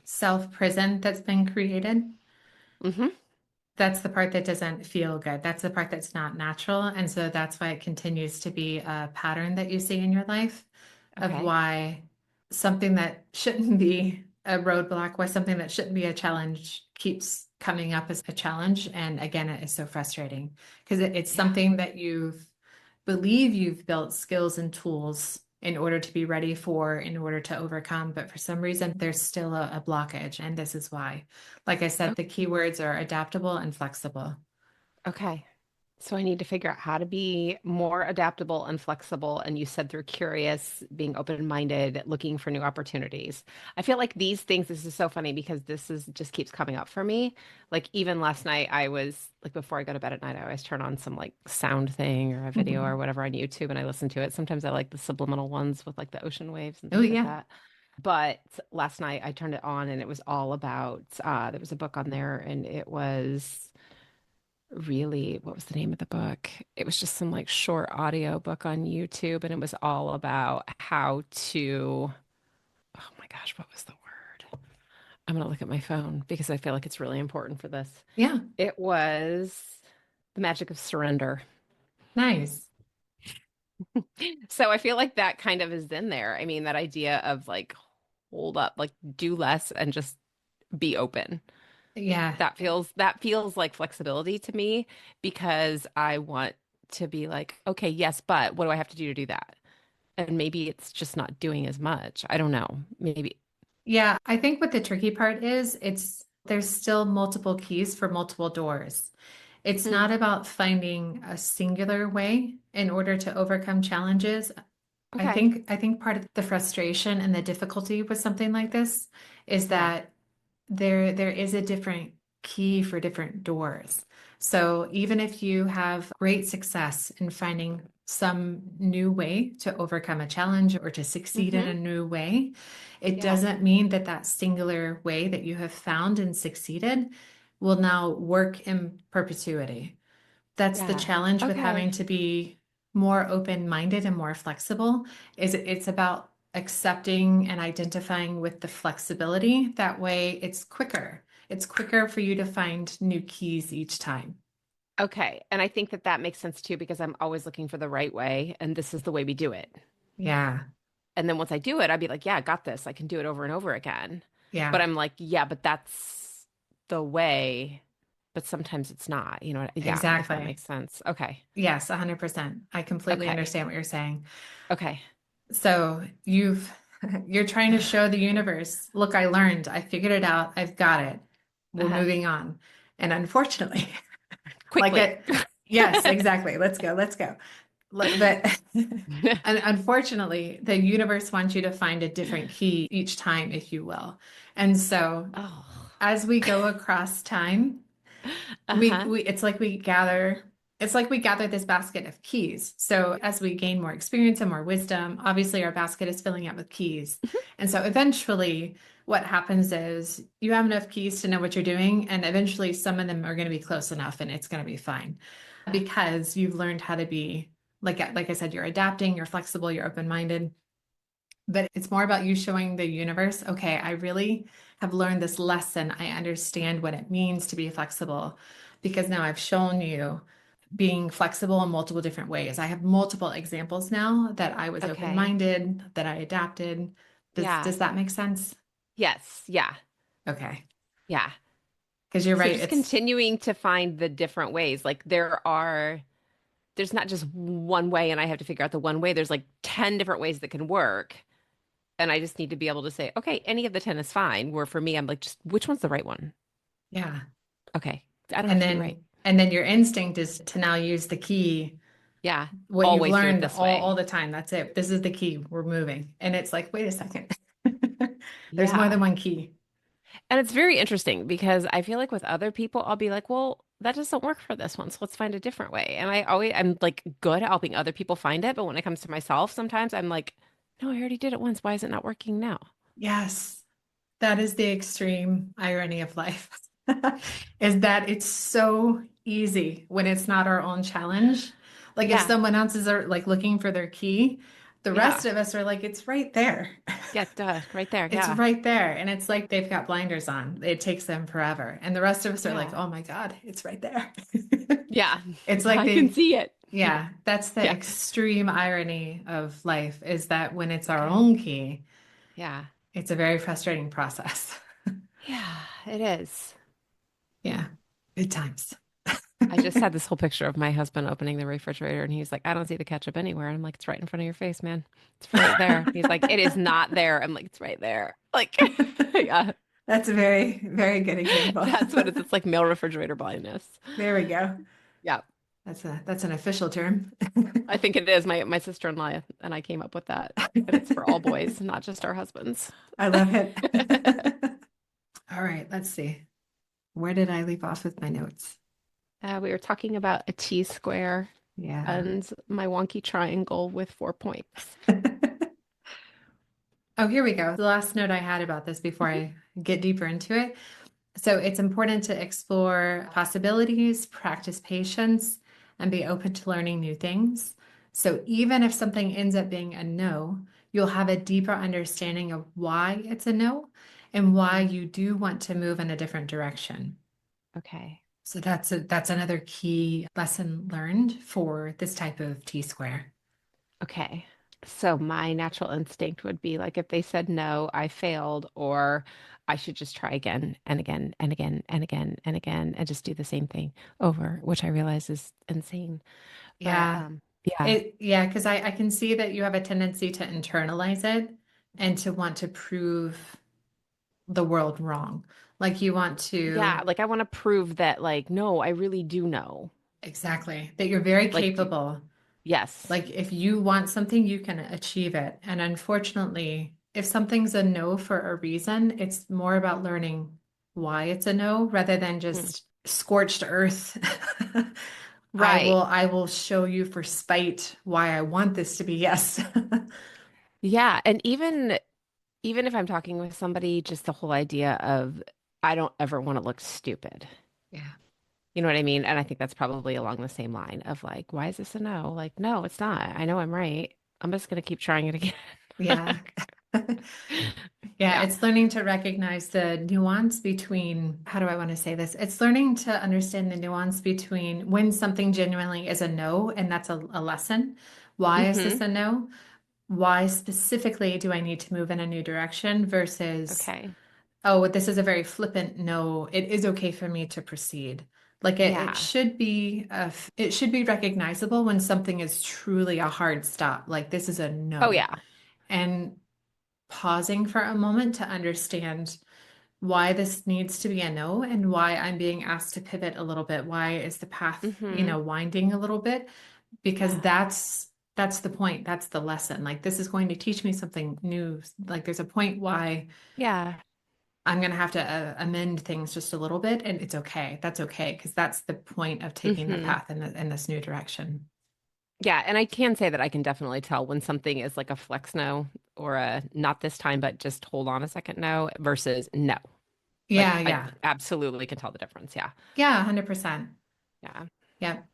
self prison that's been created. Hmm. That's the part that doesn't feel good. That's the part that's not natural. And so that's why it continues to be a pattern that you see in your life of Okay. why something that shouldn't be a roadblock, why something that shouldn't be a challenge keeps coming up as a challenge. And again, it is so frustrating because it's Yeah. something that believe you've built skills and tools in order to be ready for, in order to overcome. But for some reason, there's still a blockage. And this is why. Like I said, the keywords are adaptable and flexible. Okay. So I need to figure out how to be more adaptable and flexible. And you said through curious, being open-minded, looking for new opportunities. I feel like these things, this is so funny because this is just keeps coming up for me. Like even last night, I was like before I go to bed at night, I always turn on some like sound thing or a video or whatever on YouTube and I listen to it. Sometimes I like the subliminal ones with like the ocean waves and Oh, things like yeah. that. But last night I turned it on and it was all about there was a book on there and it was really, what was the name of the book? It was just some like short audio book on YouTube, and it was all about how to, oh my gosh, what was the word? I'm gonna look at my phone because I feel like it's really important for this. Yeah. It was The Magic of Surrender. Nice. So I feel like that kind of is in there. I mean, that idea of like hold up, like do less and just be open. Yeah. That feels like flexibility to me because I want to be like, okay, yes, but what do I have to do that? And maybe it's just not doing as much. I don't know. Maybe. Yeah. I think what the tricky part is, there's still multiple keys for multiple doors. It's Hmm. not about finding a singular way in order to overcome challenges. Okay. I think part of the frustration and the difficulty with something like this is Yeah. that there is a different key for different doors. So even if you have great success in finding some new way to overcome a challenge or to succeed in Hmm. a new way, it Yeah. doesn't mean that that singular way that you have found and succeeded will now work in perpetuity. That's the Yeah. challenge with having Okay. to be more open-minded and more flexible, is it's about accepting and identifying with the flexibility. That way it's quicker. It's quicker for you to find new keys each time. Okay. And I think that that makes sense too because I'm always looking for the right way, and this is the way we do it. Yeah. And then once I do it, I'd be like, yeah, I got this. I can do it over and over again. But Yeah. I'm like, yeah, but that's the way. But sometimes it's not, yeah, if that Exactly. makes sense. Okay. Yes, 100%. I completely Okay. understand what you're saying. Okay. So you're trying to show the universe, look, I learned, I figured it out, I've got it. We're Uh-huh. moving on. And unfortunately, like Quickly. it, yes, exactly. Let's go, let's go. But unfortunately, the universe wants you to find a different key each time, if you will. And so Oh. as we go across time, Uh-huh. it's like we gather this basket of keys. So as we gain more experience and more wisdom, obviously our basket is filling up with keys. And so eventually what happens is you have enough keys to know what you're doing, and eventually some of them are going to be close enough and it's going to be fine because you've learned how to be like I said, you're adapting, you're flexible, you're open-minded. But it's more about you showing the universe, okay, I really have learned this lesson. I understand what it means to be flexible because now I've shown you being flexible in multiple different ways. I have multiple examples now that I was Okay. open-minded, that I adapted. Yeah. Does that make sense? Yes. Yeah. Okay. Yeah. Because you're So right. just continuing to find the different ways. Like there's not just one way and I have to figure out the one way. There's like 10 different ways that can work. And I just need to be able to say, okay, any of the 10 is fine. Where for me, I'm like, just which one's the right one? Yeah. Okay. I don't have to be right. And then your instinct is to now use the key, Yeah. what you've Always do it learned this all way. the time. That's it. This is the key. We're moving. And it's like, wait a second. There's more than Yeah. one key. And it's very interesting because I feel like with other people, I'll be like, well, that doesn't work for this one. So let's find a different way. And I'm like good at helping other people find it. But when it comes to myself, sometimes I'm like, no, I already did it once. Why is it not working now? Yes, that is the extreme irony of life, is that it's so easy when it's not our own challenge. Like if Yeah. someone else is like looking for their key, The Yeah. rest of us are like, it's right there. Yeah, duh, right there. It's Yeah. right there. And it's like they've got blinders on. It takes them forever. And the rest of us are like, Yeah. oh my God, it's right there. Yeah. It's like I can they, see it. yeah, that's the Yeah. extreme irony of life is that when it's our Okay. own key, Yeah. it's a very frustrating process. Yeah, it is. Yeah, good times. I just had this whole picture of my husband opening the refrigerator and he's like, I don't see the ketchup anywhere. And I'm like, it's right in front of your face, man. It's right there. He's like, it is not there. I'm like, it's right there. Like, yeah, That's a very, very good example. that's what it is. It's like male refrigerator blindness. There we go. Yeah, That's an official term. I think it is. My sister-in-law and I came up with that. And it's for all boys, not just our husbands. I love it. All right, let's see. Where did I leave off with my notes? We were talking about a T-square Yeah. and my wonky triangle with 4 points. Oh, here we go. The last note I had about this before I get deeper into it. So it's important to explore possibilities, practice patience, and be open to learning new things. So even if something ends up being a no, you'll have a deeper understanding of why it's a no and why Mhm. you do want to move in a different direction. Okay. So that's another key lesson learned for this type of T-square. Okay. So my natural instinct would be like if they said no, I failed, or I should just try again and again and again and again and again and just do the same thing over, which I realize is insane. But Yeah. yeah, Yeah, because I can see that you have a tendency to internalize it and to want to prove the world wrong. Like you want to, yeah, like I want to prove that like no, I really do know. exactly, that you're very Like capable. yes. Like if you want something, you can achieve it. And unfortunately, if something's a no for a reason, it's more about learning why it's a no rather than Mm. just scorched earth. Right. I will show you for spite why I want this to be yes. Yeah, and even if I'm talking with somebody, just the whole idea of I don't ever want to look stupid. Yeah. You know what I mean? And I think that's probably along the same line of like, why is this a no? Like, no, it's not. I know I'm right. I'm just gonna keep trying it again. Yeah. Yeah, Yeah. it's learning to recognize the nuance between, how do I want to say this? It's learning to understand the nuance between when something genuinely is a no, and that's a lesson. Why is this Hmm. a no? Why specifically do I need to move in a new direction versus, Okay. oh, this is a very flippant no, it is okay for me to proceed. Like it Yeah. should be it should be recognizable when something is truly a hard stop. Like this is a Oh no. yeah. And pausing for a moment to understand why this needs to be a no and why I'm being asked to pivot a little bit. Why is the path, Hmm. winding a little bit? Because Yeah. that's the point. That's the lesson. Like this is going to teach me something new. Like there's a point why Yeah. I'm going to have to amend things just a little bit, and it's okay. That's okay because that's the point of taking the Hmm. path in this new direction. Yeah. And I can say that I can definitely tell when something is like a flex no or a not this time, but just hold on a second no versus no. Like Yeah, I yeah. absolutely can tell the difference. Yeah. Yeah, 100%. Yeah. Yep.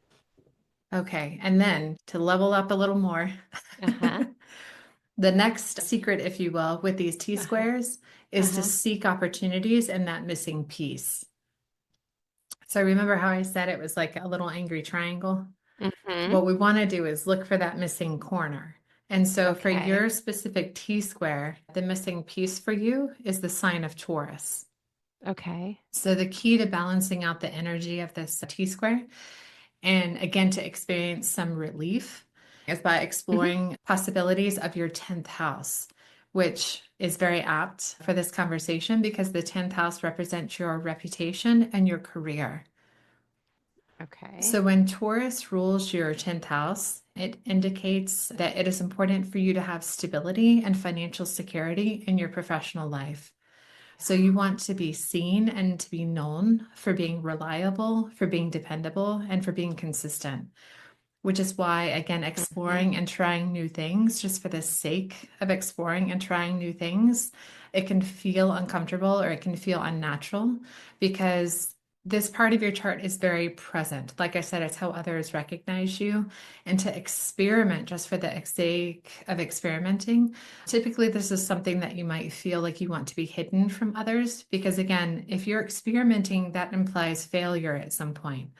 Okay. And then to level up a little more, Uh-huh. the next secret, if you will, with these T Uh-huh. squares is to Uh-huh. seek opportunities in that missing piece. So remember how I said it was like a little angry triangle? Hmm. What we want to do is look for that missing corner. And so for Okay. your specific T square, the missing piece for you is the sign of Taurus. Okay. So the key to balancing out the energy of this T square, and again to experience some relief, is by Hmm. exploring possibilities of your 10th house, which is very apt for this conversation because the 10th house represents your reputation and your career. Okay. So when Taurus rules your 10th house, it indicates that it is important for you to have stability and financial security in your professional life. So you want to be seen and to be known for being reliable, for being dependable, and for being consistent, which is why, again, Hmm. exploring and trying new things just for the sake of exploring and trying new things, it can feel uncomfortable or it can feel unnatural because this part of your chart is very present. Like I said, it's how others recognize you. And to experiment just for the sake of experimenting, typically this is something that you might feel like you want to be hidden from others. Because again, if you're experimenting, that implies failure at some point.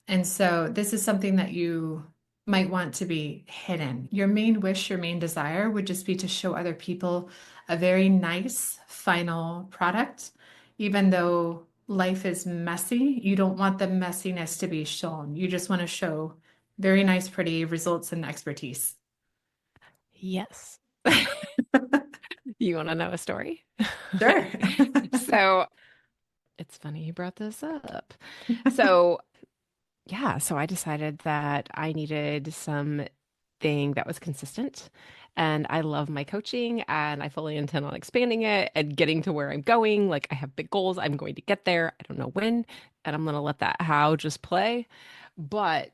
And so this is something that you might want to be hidden. Your main wish, your main desire would just be to show other people a very nice final product. Even though life is messy, you don't want the messiness to be shown. You just want to show very nice, pretty results and expertise. Yes. You want to know a story? Sure. So it's funny you brought this up. So yeah, so I decided that I needed something that was consistent. And I love my coaching and I fully intend on expanding it and getting to where I'm going. Like I have big goals. I'm going to get there. I don't know when, and I'm going to let that how just play. But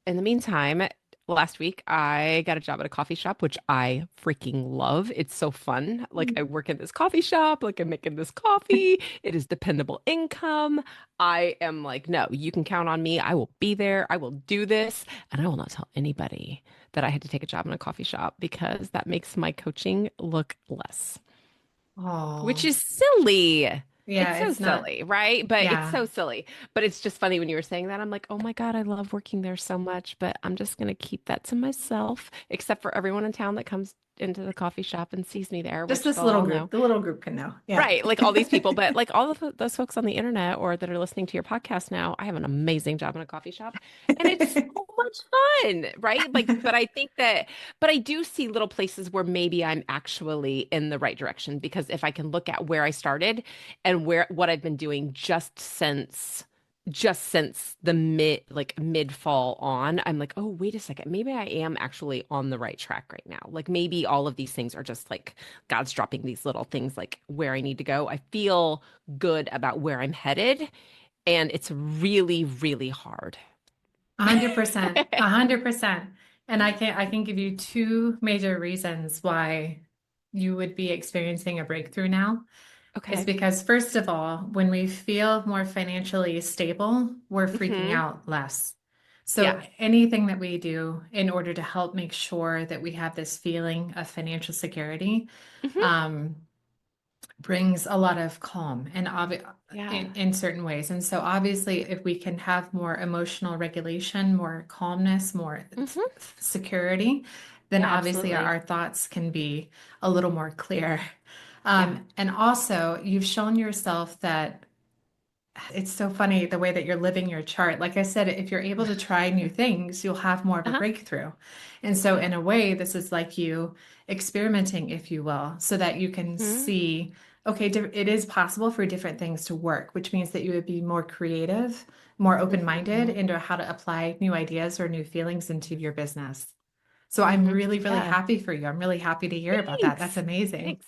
in the meantime, last week I got a job at a coffee shop, which I freaking love. It's so fun. Like I work in this coffee shop, like I'm making this coffee. It is dependable income. I am like, no, you can count on me. I will be there. I will do this. And I will not tell anybody that I had to take a job in a coffee shop because that makes my coaching look less, which Oh, is silly. yeah, It's so it's not. silly, right? But it's Yeah. so silly. But it's just funny when you were saying that. I'm like, oh my God, I love working there so much, but I'm just going to keep that to myself, except for everyone in town that comes into the coffee shop and sees me there, Just which this they'll little all know. group. The little group can know. Yeah. Right, like all these people, but like all of those folks on the internet or that are listening to your podcast now, I have an amazing job in a coffee shop and it's so much fun, right? Like, but I do see little places where maybe I'm actually in the right direction because if I can look at where I started and where what I've been doing just since the mid fall on, I'm like, oh, wait a second. Maybe I am actually on the right track right now. Like maybe all of these things are just like God's dropping these little things like where I need to go. I feel good about where I'm headed, and it's really, really hard. 100%, 100%. And I can give you two major reasons why you would be experiencing a breakthrough now. Is Okay. because first of all, when we feel more financially stable, we're freaking Hmm. out less. So Yeah. anything that we do in order to help make sure that we have this feeling of financial security, Hmm. um, brings a lot of calm and Yeah. in certain ways. And so obviously if we can have more emotional regulation, more calmness, more Hmm. security, then Yeah, obviously absolutely. our thoughts can be a little more clear. Yeah. And also you've shown yourself that it's so funny the way that you're living your chart. Like I said, if you're able to try new things, you'll have more of a Uh-huh. breakthrough. And so, Yeah. in a way, this is like you experimenting, if you will, so that you can Hmm. see, okay, it is possible for different things to work, which means that you would be more creative, more open-minded Hmm. into how to apply new ideas or new feelings into your business. So, I'm Hmm. really, really Yeah. happy for you. I'm really happy to hear about that. That's Thanks. amazing. Thanks.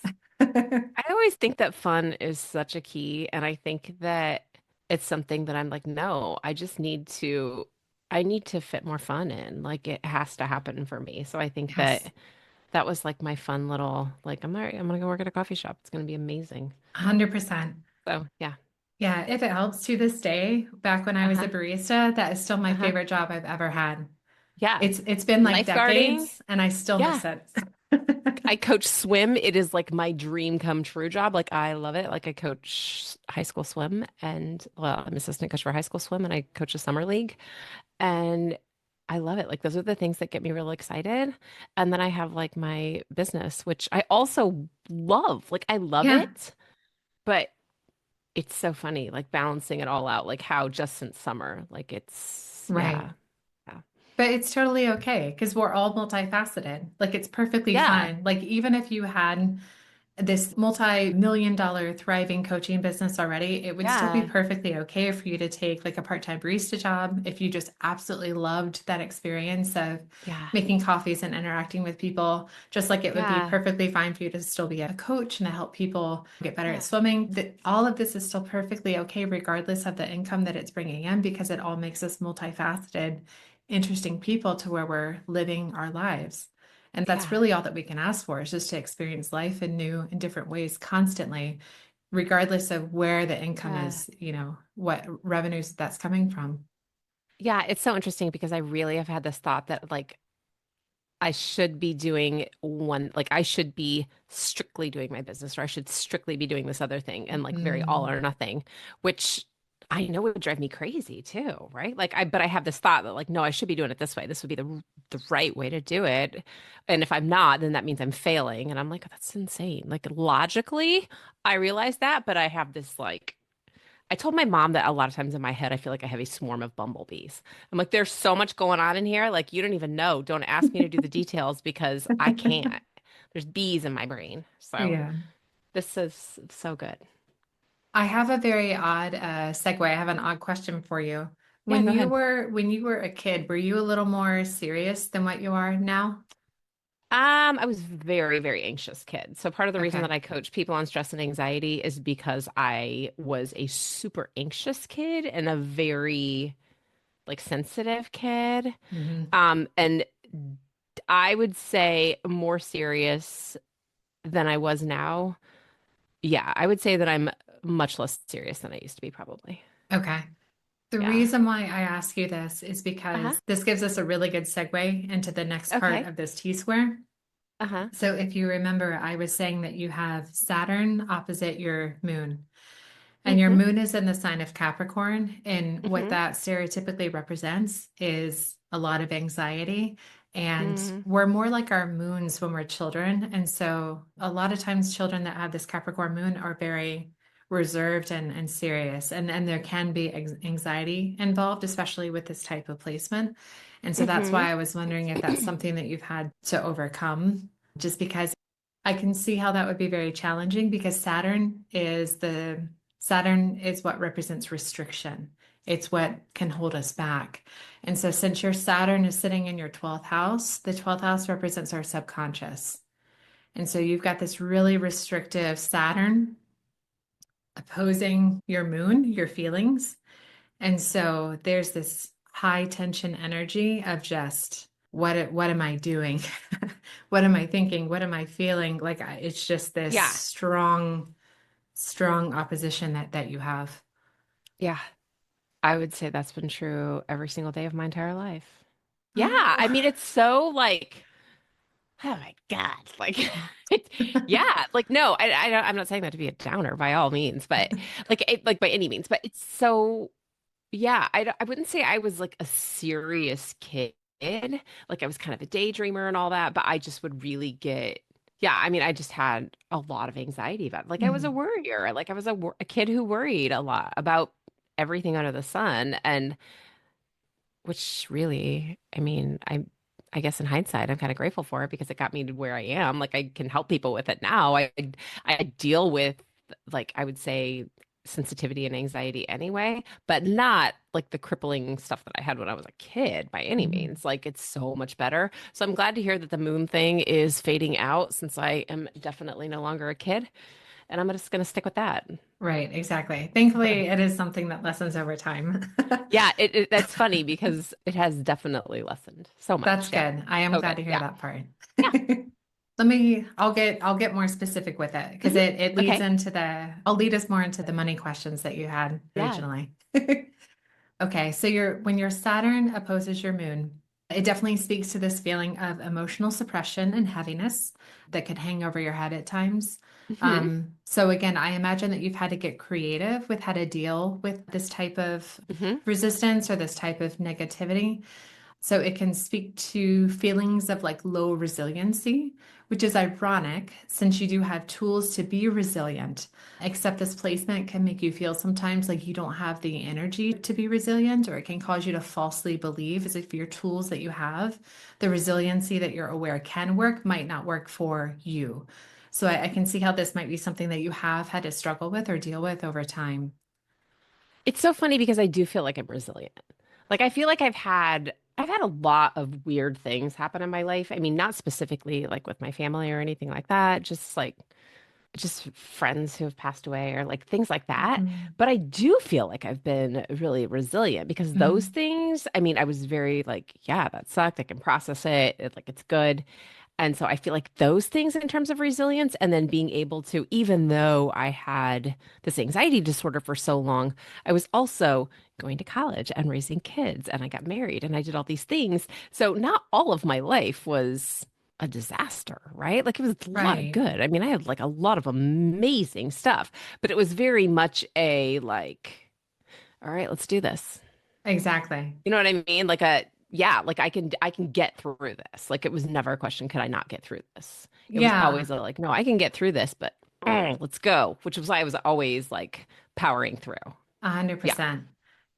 I always think that fun is such a key, and I think that it's something that I'm like, no, I need to fit more fun in. Like it has to happen for me. So I think Yes, that that was like my fun little, like, I'm gonna go work at a coffee shop. It's gonna be amazing. 100%. So yeah. Yeah, if it helps to this day, back when I was a Uh-huh. barista, that is still my Uh-huh. favorite job I've ever had. Yeah. It's been like Lifeguarding. decades and I still Yeah. miss it. I coach swim. It is like my dream come true job. Like I love it. Like I coach high school swim and well, I'm assistant coach for high school swim and I coach a summer league. And I love it. Like those are the things that get me really excited. And then I have like my business, which I also love. Like I love Yeah, it, but it's so funny, like balancing it all out, like how just since summer, like it's right. yeah. Yeah. But it's totally okay because we're all multifaceted. Like it's perfectly Yeah. fine. Like even if you had this multi-million dollar thriving coaching business already, it would still be Yeah. perfectly okay for you to take like a part-time barista job if you just absolutely loved that experience of Yeah. making coffees and interacting with people. Just like it would be Yeah. perfectly fine for you to still be a coach and to help people get better at Yeah. swimming. That all of this is still perfectly okay, regardless of the income that it's bringing in, because it all makes us multifaceted, interesting people to where we're living our lives. And that's Yeah. really all that we can ask for is just to experience life in new and different ways constantly. regardless of where the income Yeah. is, what revenues that's coming from. Yeah, it's so interesting because I really have had this thought that like I should be doing one, like I should be strictly doing my business or I should strictly be doing this other thing and like very all Mm, or nothing, which I know would drive me crazy too, right? But I have this thought that like, no, I should be doing it this way. This would be the right way to do it. And if I'm not, then that means I'm failing. And I'm like, that's insane. Like logically, I realize that, but I have this like I told my mom that a lot of times in my head, I feel like I have a swarm of bumblebees. I'm like, there's so much going on in here. Like, you don't even know. Don't ask me to do the details because I can't. There's bees in my brain. So yeah. this is so good. I have a very odd segue. I have an odd question for you. Yeah, When go you ahead. were when you were a kid, were you a little more serious than what you are now? I was very, very anxious kid. So part of the reason Okay. that I coach people on stress and anxiety is because I was a super anxious kid and a very like sensitive kid. Hmm. And I would say more serious than I was now. Yeah, I would say that I'm much less serious than I used to be, probably. Okay. The Yeah. reason why I ask you this is Uh-huh. because this gives us a really good segue into the next part Okay. of this T-square. Uh-huh. So if you remember, I was saying that you have Saturn opposite your moon. And your Mm-hmm. moon is in the sign of Capricorn. And what Mm-hmm. that stereotypically represents is a lot of anxiety. And Mm-hmm. we're more like our moons when we're children. And so a lot of times children that have this Capricorn moon are very reserved and serious. And there can be anxiety involved, especially with this type of placement. And so that's Mm-hmm. why I was wondering if that's something that you've had to overcome, just because I can see how that would be very challenging because Saturn is what represents restriction. It's what can hold us back. And so, since your Saturn is sitting in your 12th house, the 12th house represents our subconscious. And so, you've got this really restrictive Saturn opposing your moon, your feelings. And so, there's this high tension energy of just what am I doing? What am I thinking? What am I feeling? Like it's just this Yeah. strong opposition that you have. Yeah. I would say that's been true every single day of my entire life. Yeah. Oh. I mean, it's so like, oh my God. Like, yeah. Like, no, I'm not saying that to be a downer by all means, but like by any means, but it's so yeah, I wouldn't say I was like a serious kid. Like I was kind of a daydreamer and all that, but I just would really get, yeah, I mean, I just had a lot of anxiety about it. Like I was a Mhm. worrier. Like I was a kid who worried a lot about everything under the sun. And which really, I mean, I guess in hindsight, I'm kind of grateful for it because it got me to where I am. Like I can help people with it now. I deal with like I would say sensitivity and anxiety anyway, but not like the crippling stuff that I had when I was a kid by any Mhm. means. Like it's so much better. So I'm glad to hear that the moon thing is fading out since I am definitely no longer a kid, and I'm just gonna stick with that. Right, exactly. Thankfully, it is something that lessens over time. Yeah, that's funny because it has definitely lessened so That's much. Yeah. good. I am So glad good. to hear Yeah. that part. Yeah. I'll get more specific with it because Hmm. it leads Okay. into I'll lead us more into the money questions that you had Yeah. originally. Okay, so when your Saturn opposes your moon, it definitely speaks to this feeling of emotional suppression and heaviness that could hang over your head at times. Hmm. So again, I imagine that you've had to get creative with how to deal with this type of Hmm. resistance or this type of negativity. So it can speak to feelings of like low resiliency, which is ironic since you do have tools to be resilient. Except this placement can make you feel sometimes like you don't have the energy to be resilient, or it can cause you to falsely believe as if your tools that you have, the resiliency that you're aware can work, might not work for you. So I can see how this might be something that you have had to struggle with or deal with over time. It's so funny because I do feel like I'm resilient. Like I feel like I've had a lot of weird things happen in my life. I mean, not specifically like with my family or anything like that, just friends who have passed away or like things like that. Mhm. But I do feel like I've been really resilient because those Mhm. things, I mean, I was very like, yeah, that sucked. I can process it. Like it's good. And so I feel like those things in terms of resilience, and then being able to, even though I had this anxiety disorder for so long, I was also going to college and raising kids, and I got married and I did all these things. So not all of my life was a disaster, right? Like it was a lot of Right. good. I mean, I had like a lot of amazing stuff, but it was very much a like, all right, let's do this. Exactly. You know what I mean? Like a yeah, like I can get through this. Like it was never a question, could I not get through this? It was Yeah. always a, like, no, I can get through this, but let's go, which was why I was always like powering through. Yeah. 100%.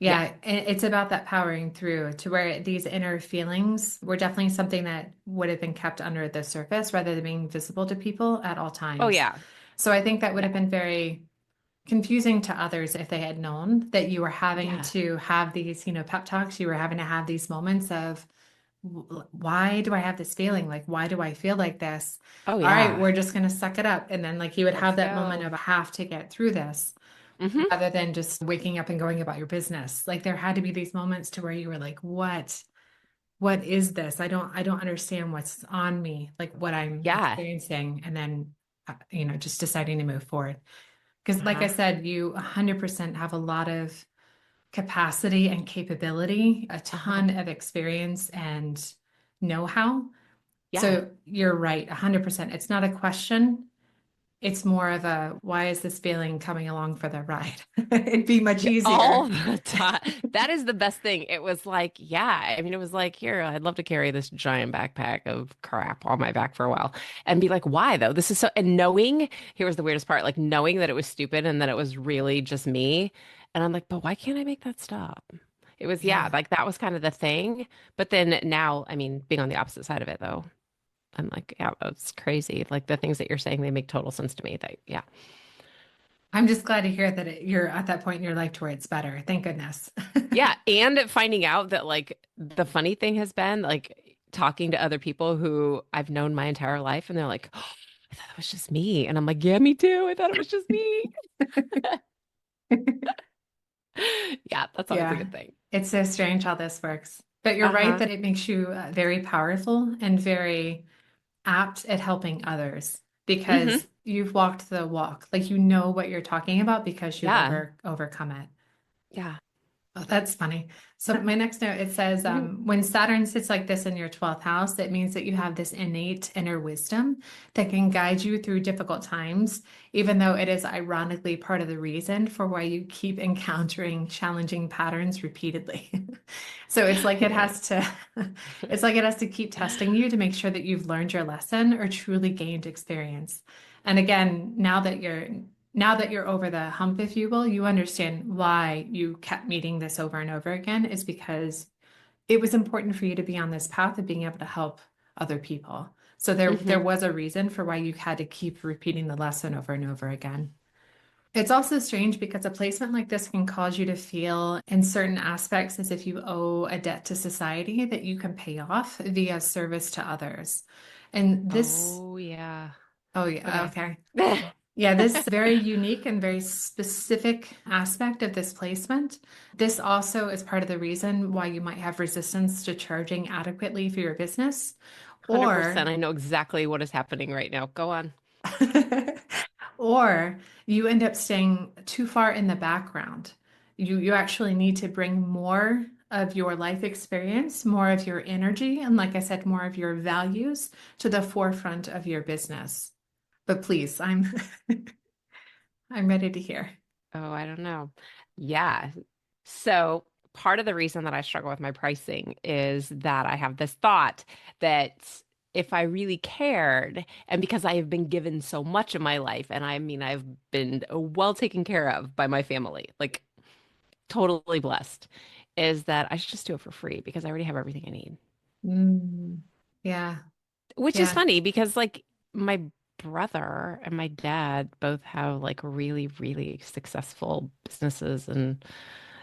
Yeah. Yeah, it's about that powering through to where these inner feelings were definitely something that would have been kept under the surface rather than being visible to people at all Oh times. yeah. So I think that would have Yeah. been very confusing to others if they had known that you were having Yeah. to have these, pep talks, you were having to have these moments of why do I have this feeling? Like, why do I feel like this? Oh All right, yeah. we're just going to suck it up. And then, like, you would Let's have that moment go. of I have to get through this Hmm. rather than just waking up and going about your business. Like, there had to be these moments to where you were like, what is this? I don't understand what's on me, like what I'm Yeah. experiencing. And then, just deciding to move forward. Because, like I Uh-huh. said, you 100% have a lot of capacity and capability, a Uh-huh. ton of experience and know-how. Yeah. So you're right, 100%. It's not a question. It's more of a, why is this feeling coming along for the ride? It'd be much Yeah, all easier. the time. That is the best thing. It was like, yeah, I mean, it was like, here, I'd love to carry this giant backpack of crap on my back for a while and be like, why though? This is so, and knowing, here was the weirdest part, like knowing that it was stupid and that it was really just me. And I'm like, but why can't I make that stop? It was, yeah, Yeah. like that was kind of the thing. But then now, I mean, being on the opposite side of it though, I'm like, yeah, that's crazy. Like the things that you're saying, they make total sense to me. That, yeah. I'm just glad to hear that you're at that point in your life to where it's better. Thank goodness. Yeah, and finding out that like the funny thing has been like talking to other people who I've known my entire life and they're like, oh, I thought it was just me. And I'm like, yeah, me too. I thought it was just me. Yeah, that's always a Yeah. good thing. It's so strange how this works. But you're right Uh-huh. that it makes you very powerful and very apt at helping others Hmm. because you've walked the walk. Like you know what you're talking about because you've Yeah. overcome it. Yeah. Oh, that's funny. So my next note, it says, when Saturn sits like this in your 12th house, it means that you have this innate inner wisdom that can guide you through difficult times, even though it is ironically part of the reason for why you keep encountering challenging patterns repeatedly. So it's like it Yeah. has to, it's like it has to keep testing you to make sure that you've learned your lesson or truly gained experience. And again, now that you're over the hump, if you will, you understand why you kept meeting this over and over again is because it was important for you to be on this path of being able to help other people. So there Hmm. was a reason for why you had to keep repeating the lesson over and over again. It's also strange because a placement like this can cause you to feel in certain aspects as if you owe a debt to society that you can pay off via service to others. And this, Oh, yeah. oh yeah, Okay. okay. Yeah, this very unique and very specific aspect of this placement. This also is part of the reason why you might have resistance to charging adequately for your business, or 100%. I know exactly what is happening right now. Go on. or you end up staying too far in the background. You actually need to bring more of your life experience, more of your energy, and like I said, more of your values to the forefront of your business. But please, I'm ready to hear. Oh, I don't know. Yeah. So part of the reason that I struggle with my pricing is that I have this thought that if I really cared, and because I have been given so much in my life, and I mean, I've been well taken care of by my family, like totally blessed, is that I should just do it for free because I already have everything I need. Mm, yeah, Which is yeah. funny because like my brother and my dad both have like really, really successful businesses and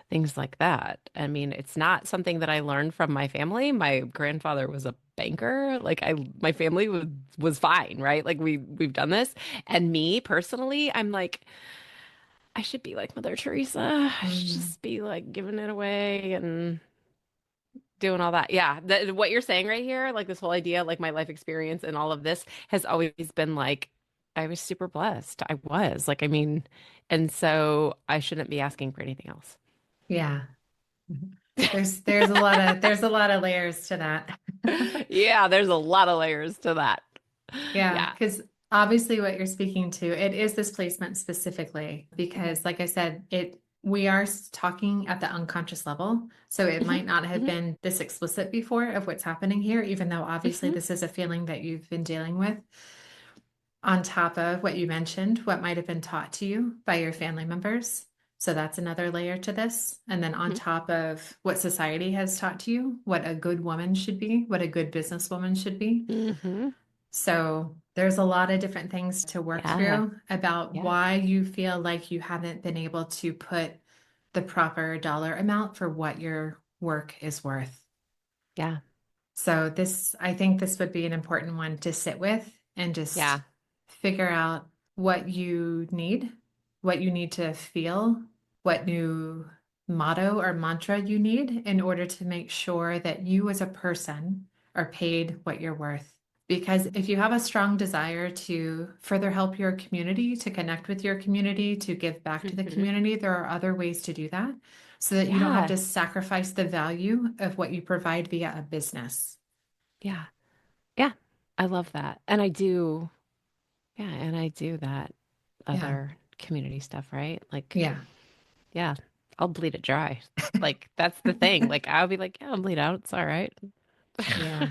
things like that. I mean, it's not something that I learned from my family. My grandfather was a banker. Like my family was fine, right? Like we've done this. And me personally, I'm like, I should be like Mother Teresa. I should Mm, just be like giving it away and doing all that. Yeah. What you're saying right here, like this whole idea, like my life experience and all of this has always been like, I was super blessed. I was like, I mean, and so I shouldn't be asking for anything else. Yeah. There's a lot of layers to that. Yeah, there's a lot of layers to that. Yeah, Yeah. because obviously what you're speaking to, it is this placement specifically, Mhm. because like I said, we are talking at the unconscious level. So it Mhm. might not have Mhm. been this explicit before of what's happening here, even though obviously Mhm. this is a feeling that you've been dealing with. On top of what you mentioned, what might have been taught to you by your family members. So that's another layer to this. And then on Mhm. top of what society has taught to you, what a good woman should be, what a good businesswoman should be. Mhm. So there's a lot of different things to work Yeah. through about Yeah. why you feel like you haven't been able to put the proper dollar amount for what your work is worth. Yeah. So I think this would be an important one to sit with and just Yeah. figure out what you need, what you need to feel, what new motto or mantra you need in order to make sure that you as a person are paid what you're worth. Because if you have a strong desire to further help your community, to connect with your community, to give back to the Mhm. community, there are other ways to do that so that you don't have Yeah. to sacrifice the value of what you provide via a business. Yeah. Yeah. I love that. And I do, yeah, and I do that Yeah. other community stuff, right? Like, Yeah. yeah, I'll bleed it dry. Like, that's the thing. Like, I'll be like, yeah, I'll bleed out. It's all right. Yeah.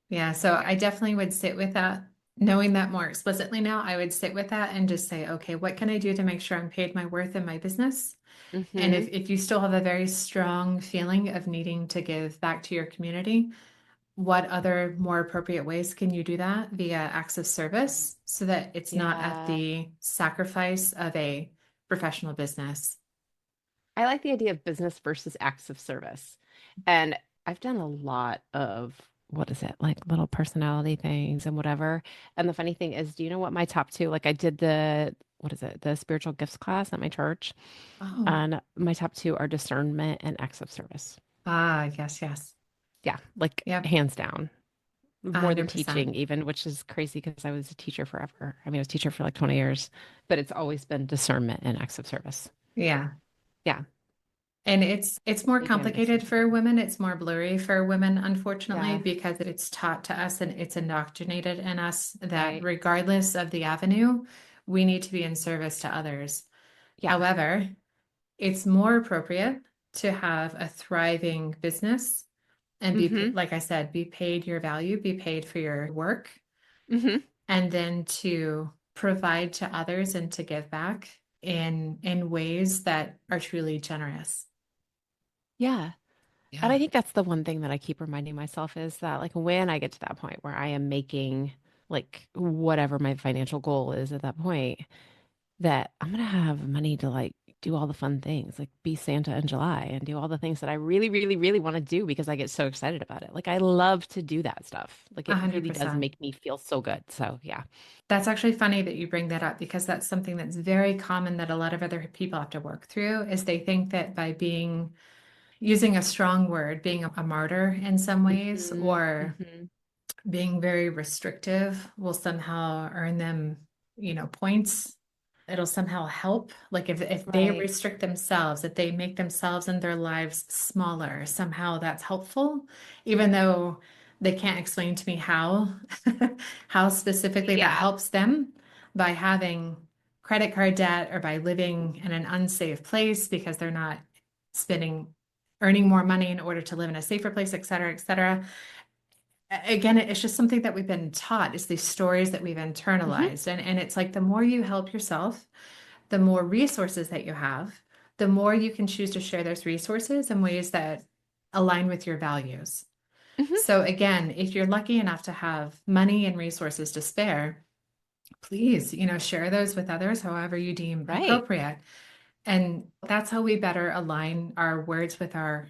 Yeah. So I definitely would sit with that. Knowing that more explicitly now, I would sit with that and just say, okay, what can I do to make sure I'm paid my worth in my business? And Hmm. if you still have a very strong feeling of needing to give back to your community, what other more appropriate ways can you do that via acts of service so that it's not at Yeah. the sacrifice of a professional business? I like the idea of business versus acts of service. And I've done a lot of, what is it, like little personality things and whatever. And the funny thing is, do you know what my top two, like I did what is it, the spiritual gifts class at my church. Oh, And my top two are discernment and acts of service. yes, yes. Yeah, like Yep, hands down. More than 100%. teaching, even, which is crazy because I was a teacher forever. I mean, I was a teacher for like 20 years, but it's always been discernment and acts of service. Yeah. Yeah. And it's more Big complicated emphasis for there. women. It's more blurry for women, unfortunately, Yeah. because it's taught to us and it's indoctrinated in us that Right. regardless of the avenue, we need to be in service to others. Yeah. However, it's more appropriate to have a thriving business and be Mm-hmm. like I said, be paid your value, be paid for your work, Mm-hmm. and then to provide to others and to give back in ways that are truly generous. Yeah. And Yeah. I think that's the one thing that I keep reminding myself is that like when I get to that point where I am making like whatever my financial goal is at that point, that I'm gonna have money to like do all the fun things, like be Santa in July and do all the things that I really, really, really want to do because I get so excited about it. Like I love to do that stuff. Like A it hundred really does percent. make me feel so good. So yeah. That's actually funny that you bring that up because that's something that's very common that a lot of other people have to work through is they think that by being using a strong word, being a martyr in some ways, Hmm. or Hmm. being very restrictive will somehow earn them, points. It'll somehow help. Like if they Right. restrict themselves, if they make themselves and their lives smaller, somehow that's helpful, even though they can't explain to me how how specifically that Yeah. helps them by having credit card debt or by living in an unsafe place because they're not spending earning more money in order to live in a safer place, et cetera, et cetera. Again, it's just something that we've been taught. It's these stories that we've Hmm. internalized. And it's like the more you help yourself, the more resources that you have, the more you can choose to share those resources in ways that align with your values. Hmm. So again, if you're lucky enough to have money and resources to spare, please, share those with others however you deem Right. appropriate. And that's how we better align our words with our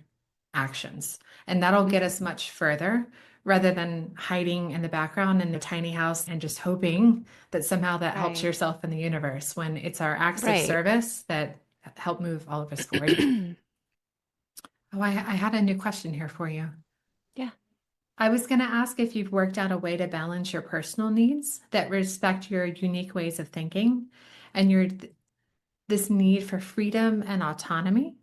actions. And that'll get us Hmm. much further rather than hiding in the background in a tiny house and just hoping that somehow that helps Right. yourself in the universe when it's our acts of Right. service that help move all of us forward. Oh, I had a new question here for you. Yeah. I was going to ask if you've worked out a way to balance your personal needs that respect your unique ways of thinking and this need for freedom and autonomy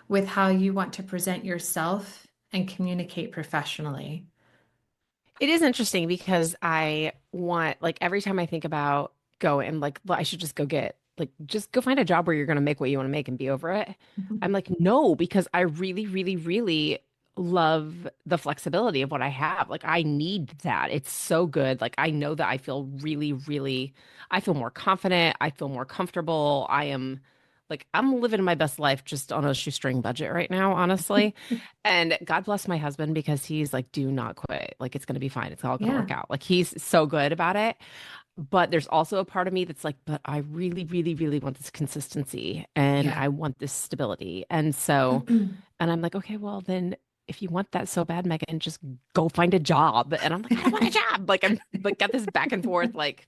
with how you want to present yourself and communicate professionally. It is interesting because I want, like, every time I think about going, like, well, I should just go get, like, just go find a job where you're going to make what you want to make and be over it. I'm like, no, because I really, really, really love the flexibility of what I have. Like, I need that. It's so good. Like, I know that I feel really, really, I feel more confident. I feel more comfortable. Like, I'm living my best life just on a shoestring budget right now, honestly. And God bless my husband because he's like, do not quit. Like, it's going to be fine. It's all going to Yeah. work out. Like, he's so good about it. But there's also a part of me that's like, but I really, really, really want this consistency and Yeah. I want this stability. And so, and I'm like, okay, well, then if you want that so bad, Megan, just go find a job. And I'm like, I don't want a job. Like, I'm like, got this back and forth, like,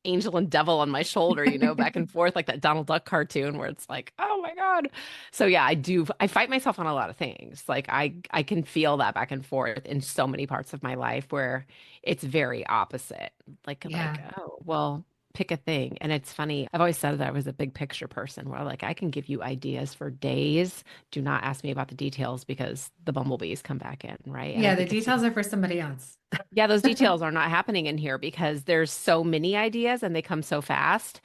angel and devil on my shoulder, back and forth like that Donald Duck cartoon where it's like, oh my God. So yeah, I fight myself on a lot of things. Like I can feel that back and forth in so many parts of my life where it's very opposite. Like, Yeah. oh, well, pick a thing. And it's funny. I've always said that I was a big picture person where like I can give you ideas for days. Do not ask me about the details because the bumblebees come back in, right? And I Yeah, the think it's details are for somebody else. yeah, those details are not happening in here because there's so many ideas and they come so fast.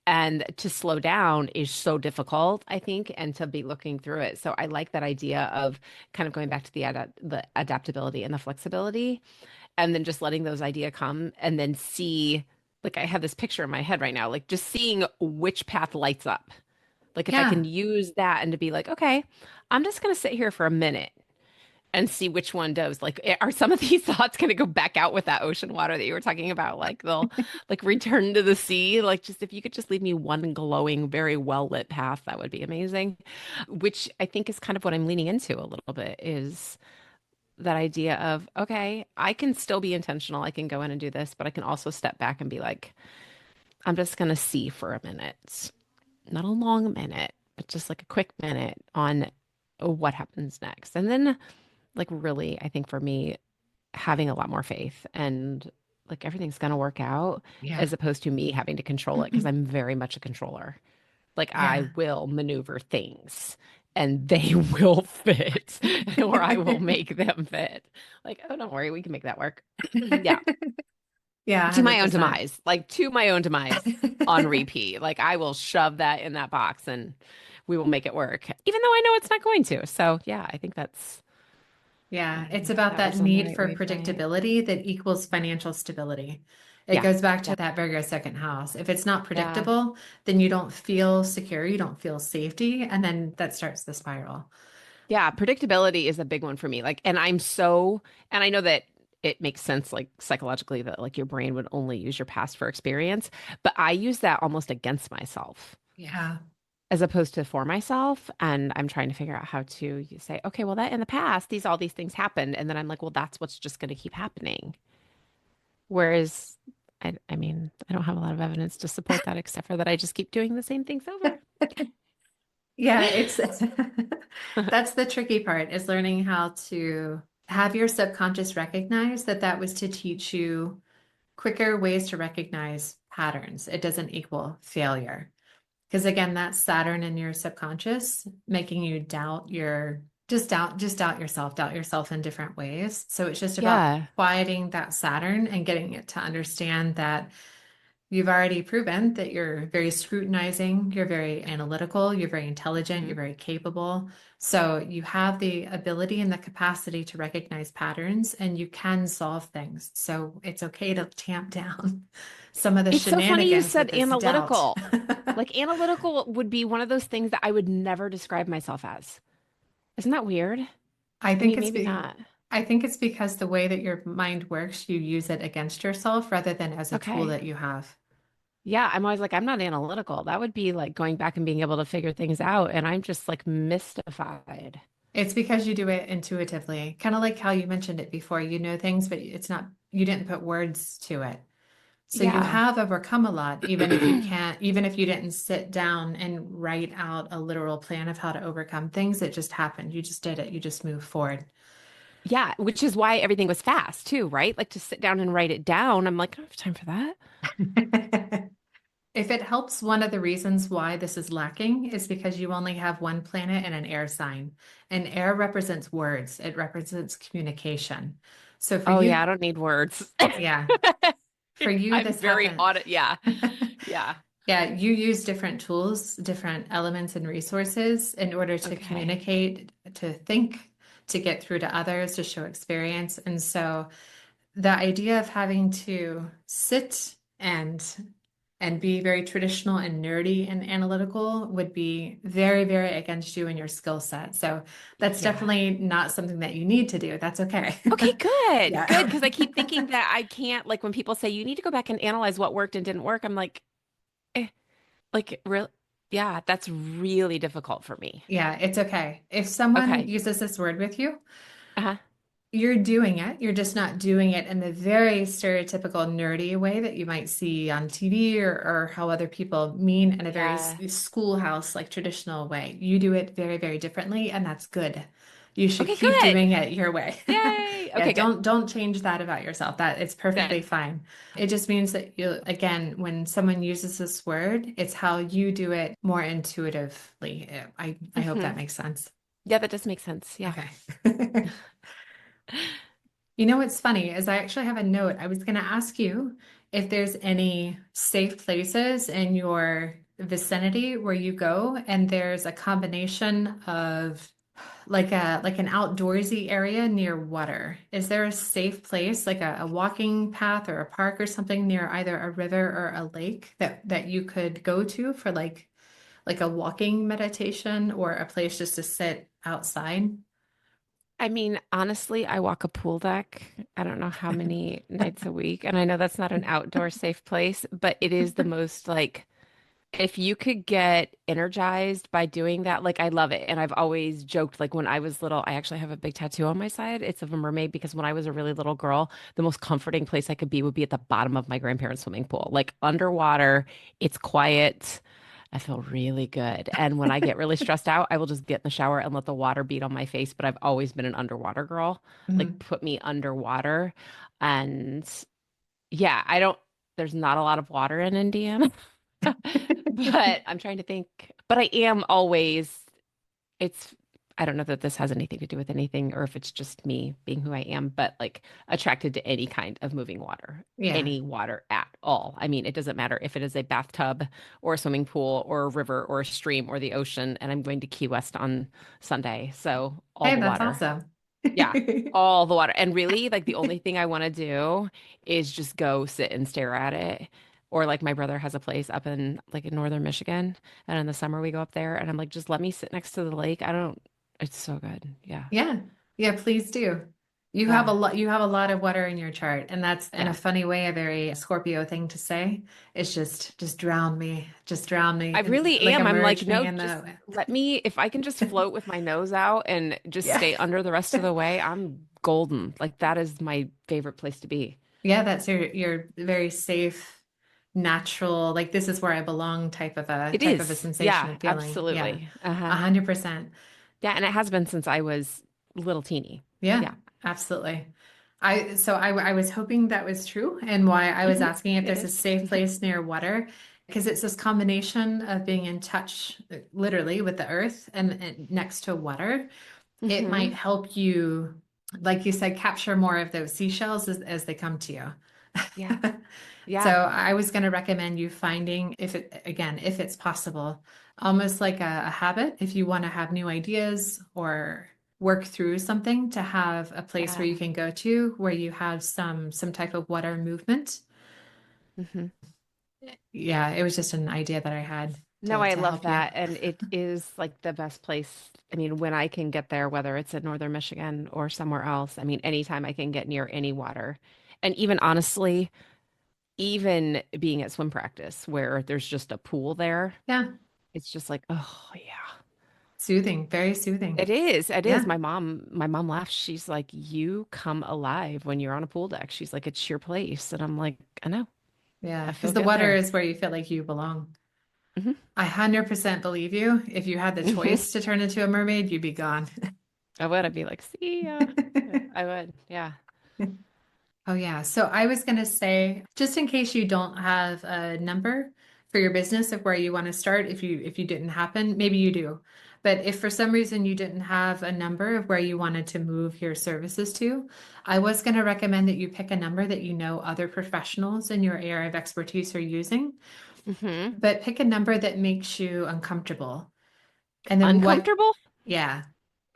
And to slow down is so difficult, I think, and to be looking through it. So I like that idea of kind of going back to the adaptability and the flexibility, and then just letting those ideas come and then see, like I have this picture in my head right now, like just seeing which path lights up. Like if I Yeah. can use that and to be like, okay, I'm just going to sit here for a minute and see which one does. Like, are some of these thoughts going to go back out with that ocean water that you were talking about? Like, they'll like return to the sea. Like, just if you could just leave me one glowing, very well lit path, that would be amazing. Which I think is kind of what I'm leaning into a little bit is that idea of, okay, I can still be intentional. I can go in and do this, but I can also step back and be like, I'm just going to see for a minute, not a long minute, but just like a quick minute on what happens next. And then like really, I think for me, having a lot more faith and like everything's gonna work out Yeah. as opposed to me having to control it because I'm very much a controller. Like I Yeah. will maneuver things and they will fit or I will make them fit. Like, oh, don't worry, we can make that work. Yeah. Yeah, To my own 100%. demise, like to my own demise on repeat. Like I will shove that in that box and we will make it work, even though I know it's not going to. So yeah, Yeah, I it's think about that that was on the need right for wavelength. predictability that equals financial stability. It Yeah. goes back Yeah. to that bigger second house. If it's not Yeah. predictable, then you don't feel secure, you don't feel safety, and then that starts the spiral. Yeah, predictability is a big one for me. Like, and I know that it makes sense, like psychologically, that like your brain would only use your past for experience, but I use that almost against myself Yeah. as opposed to for myself. And I'm trying to figure out how to say, okay, well, that in the past, all these things happened. And then I'm like, well, that's what's just going to keep happening. Whereas, I mean, I don't have a lot of evidence to support that, except for that I just keep doing the same things over. Yeah, it's that's the tricky part is learning how to have your subconscious recognize that that was to teach you quicker ways to recognize patterns. It doesn't equal failure. Because again, that's Saturn in your subconscious, making you just doubt yourself in different ways. So it's just about Yeah. quieting that Saturn and getting it to understand that you've already proven that you're very scrutinizing, you're very analytical, you're very intelligent, Mhm. you're very capable. So you have the ability and the capacity to recognize patterns and you can solve things. So it's okay to tamp down some of the It's so funny you shenanigans with said this doubt. analytical. Like analytical would be one of those things that I would never describe myself as. Isn't that weird? I I think mean, it's maybe be not. I think it's because the way that your mind works, you use it against yourself rather than as a tool Okay. that you have. Yeah, I'm always like, I'm not analytical. That would be like going back and being able to figure things out. And I'm just like mystified. It's because you do it intuitively, kind of like how you mentioned it before. You know things, but it's not, you didn't put words to it. So you Yeah. have overcome a lot, even if you can't, even if you didn't sit down and write out a literal plan of how to overcome things, it just happened. You just did it. You just moved forward. Yeah, which is why everything was fast too, right? Like to sit down and write it down. I'm like, I don't have time for that. If it helps, one of the reasons why this is lacking is because you only have one planet and an air sign. And air represents words, it represents communication. So for Oh yeah, I you, don't need words. yeah, for you, I'm this very happened. audit. Yeah. Yeah. Yeah, you use different tools, different elements and resources in order to Okay. communicate, to think, to get through to others, to show experience. And so the idea of having to sit and be very traditional and nerdy and analytical would be very, very against you and your skill set. So that's Yeah. definitely not something that you need to do. That's okay. Okay, good. Good. Yeah. Because I keep thinking that I can't, like when people say you need to go back and analyze what worked and didn't work, I'm eh, like real yeah, that's really difficult for me. Yeah, it's okay. If someone Okay. uses this word with you, Uh-huh. you're doing it. You're just not doing it in the very stereotypical nerdy way that you might see on TV or how other people mean in a very Yeah. schoolhouse, like traditional way. You do it very, very differently, and that's good. You should Okay, keep good. doing it your way. Yay. Yeah, Okay, good. don't change that about yourself. That it's perfectly Good. fine. It just means that you, again, when someone uses this word, it's how you do it more intuitively. I hope Hmm. that makes sense. Yeah, that does make sense. Yeah. Okay. You know what's funny is I actually have a note. I was going to ask you if there's any safe places in your vicinity where you go and there's a combination of like an outdoorsy area near water. Is there a safe place, like a walking path or a park or something near either a river or a lake that you could go to for like a walking meditation or a place just to sit outside? I mean, honestly, I walk a pool deck. I don't know how many nights a week. And I know that's not an outdoor safe place, but it is the most like if you could get energized by doing that, like I love it. And I've always joked, like when I was little, I actually have a big tattoo on my side. It's of a mermaid because when I was a really little girl, the most comforting place I could be would be at the bottom of my grandparents' swimming pool, like underwater. It's quiet. I feel really good. And when I get really stressed out, I will just get in the shower and let the water beat on my face. But I've always been an underwater girl. Like Mhm. put me underwater. And yeah, there's not a lot of water in Indiana. But I'm trying to think. But I am always, it's, I don't know that this has anything to do with anything or if it's just me being who I am, but like attracted to any kind of moving water, Yeah. any water at all. I mean, it doesn't matter if it is a bathtub or a swimming pool or a river or a stream or the ocean. And I'm going to Key West on Sunday. So all Hey, the that's water. awesome. Yeah, all the water. And really, like the only thing I want to do is just go sit and stare at it. Or like my brother has a place up in like in northern Michigan, and in the summer we go up there, and I'm like, just let me sit next to the lake. I don't. It's so good. Yeah, Yeah. Yeah, please do. yeah, You have a lot of water in your chart, and that's in a yeah. funny way a very Scorpio thing to say. It's just drown me. Just drown me I and really like am. I'm like, immerse me no, in just the let me. If I can just float with my nose out and just Yeah. stay under the rest of the way, I'm golden. Like that is my favorite place to be. Yeah, that's your very safe, natural, like this is where I belong It type of a is. sensation Yeah, and feeling. Yeah. absolutely. Uh-huh. 100%. Yeah, and it has been since I was little teeny. Yeah, Yeah. absolutely. I was hoping that was true and why I was Hmm. asking if It there's a is. safe place near water because it's this combination of being in touch literally with the earth and next to water. It might Hmm. help you, like you said, capture more of those seashells as they come to you. Yeah. So Yeah. I was going to recommend you finding, if it, again, if it's possible, almost like a habit, if you want to have new ideas or work through something, to have a place where Yeah. you can go to where you have some type of water movement. Hmm. Yeah, it was just an idea that I had No, I to love help you. that. And it is like the best place. I mean, when I can get there, whether it's in northern Michigan or somewhere else, I mean, anytime I can get near any water. And even honestly, even being at swim practice where there's just a pool there, Yeah, it's just like, oh yeah. soothing, very soothing. It is. It is. Yeah. My mom laughs. She's like, you come alive when you're on a pool deck. She's like, it's your place. And I'm like, I know. Yeah, I because feel the good water there. is where you feel like you belong. Hmm. I 100% believe you. If you had the choice to turn into a mermaid, you'd be gone. I would. I'd be like, see ya. Yeah, I would. Yeah. Oh, yeah. So I was going to say, just in case you don't have a number for your business of where you want to start, if you didn't happen, maybe you do. But if for some reason you didn't have a number of where you wanted to move your services to, I was going to recommend that you pick a number that you know other professionals in your area of expertise are using, Hmm. but pick a number that makes you uncomfortable. And then Uncomfortable? yeah,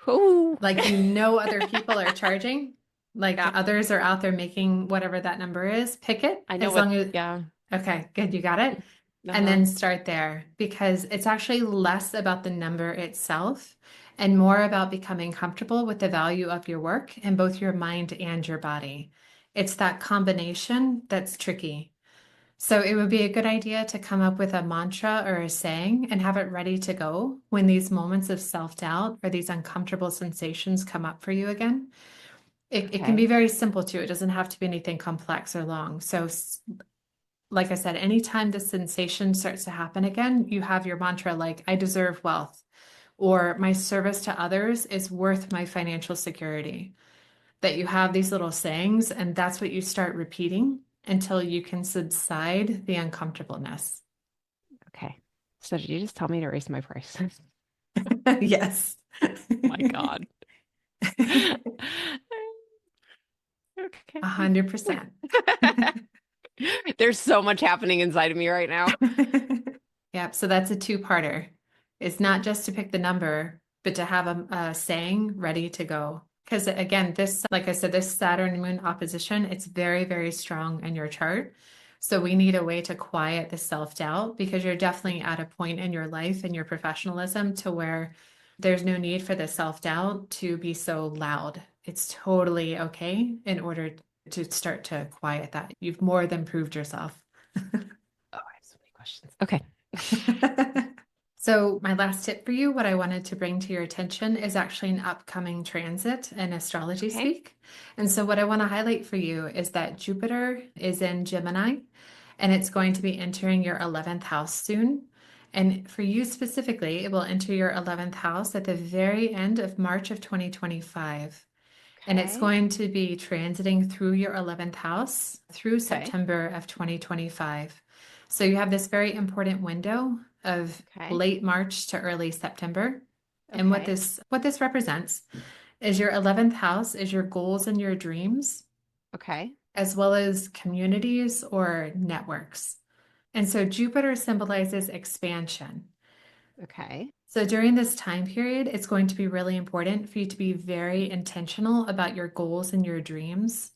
Ooh. like other people are charging, like Yeah. others are out there making whatever that number is, pick it I know as what, long as, yeah. okay, good, you got it. And Uh-huh. then start there because it's actually less about the number itself and more about becoming comfortable with the value of your work in both your mind and your body. It's that combination that's tricky. So it would be a good idea to come up with a mantra or a saying and have it ready to go when these moments of self-doubt or these uncomfortable sensations come up for you again. It can be Okay. very simple too. It doesn't have to be anything complex or long. So, like I said, anytime the sensation starts to happen again, you have your mantra like, I deserve wealth, or my service to others is worth my financial security. That you have these little sayings, and that's what you start repeating until you can subside the uncomfortableness. Okay. So did you just tell me to raise my price? Yes. My God. A Okay. 100%. There's so much happening inside of me right now. Yep. So that's a two-parter. It's not just to pick the number, but to have a saying ready to go. Because again, this, like I said, this Saturn moon opposition, it's very, very strong in your chart. So we need a way to quiet the self-doubt because you're definitely at a point in your life and your professionalism to where there's no need for the self-doubt to be so loud. It's totally okay in order to start to quiet that. You've more than proved yourself. Oh, I have so many questions. Okay. So, my last tip for you, what I wanted to bring to your attention is actually an upcoming transit in astrology Okay. speak. And so, what I want to highlight for you is that Jupiter is in Gemini and it's going to be entering your 11th house soon. And for you specifically, it will enter your 11th house at the very end of March of 2025. And it's Okay. going to be transiting through your 11th house through Okay. September of 2025. So you have this very important window of Okay. late March to early September. And what Okay. this represents is your 11th house is your goals and your dreams, Okay. as well as communities or networks. And so Jupiter symbolizes expansion. Okay. So during this time period, it's going to be really important for you to be very intentional about your goals and your dreams,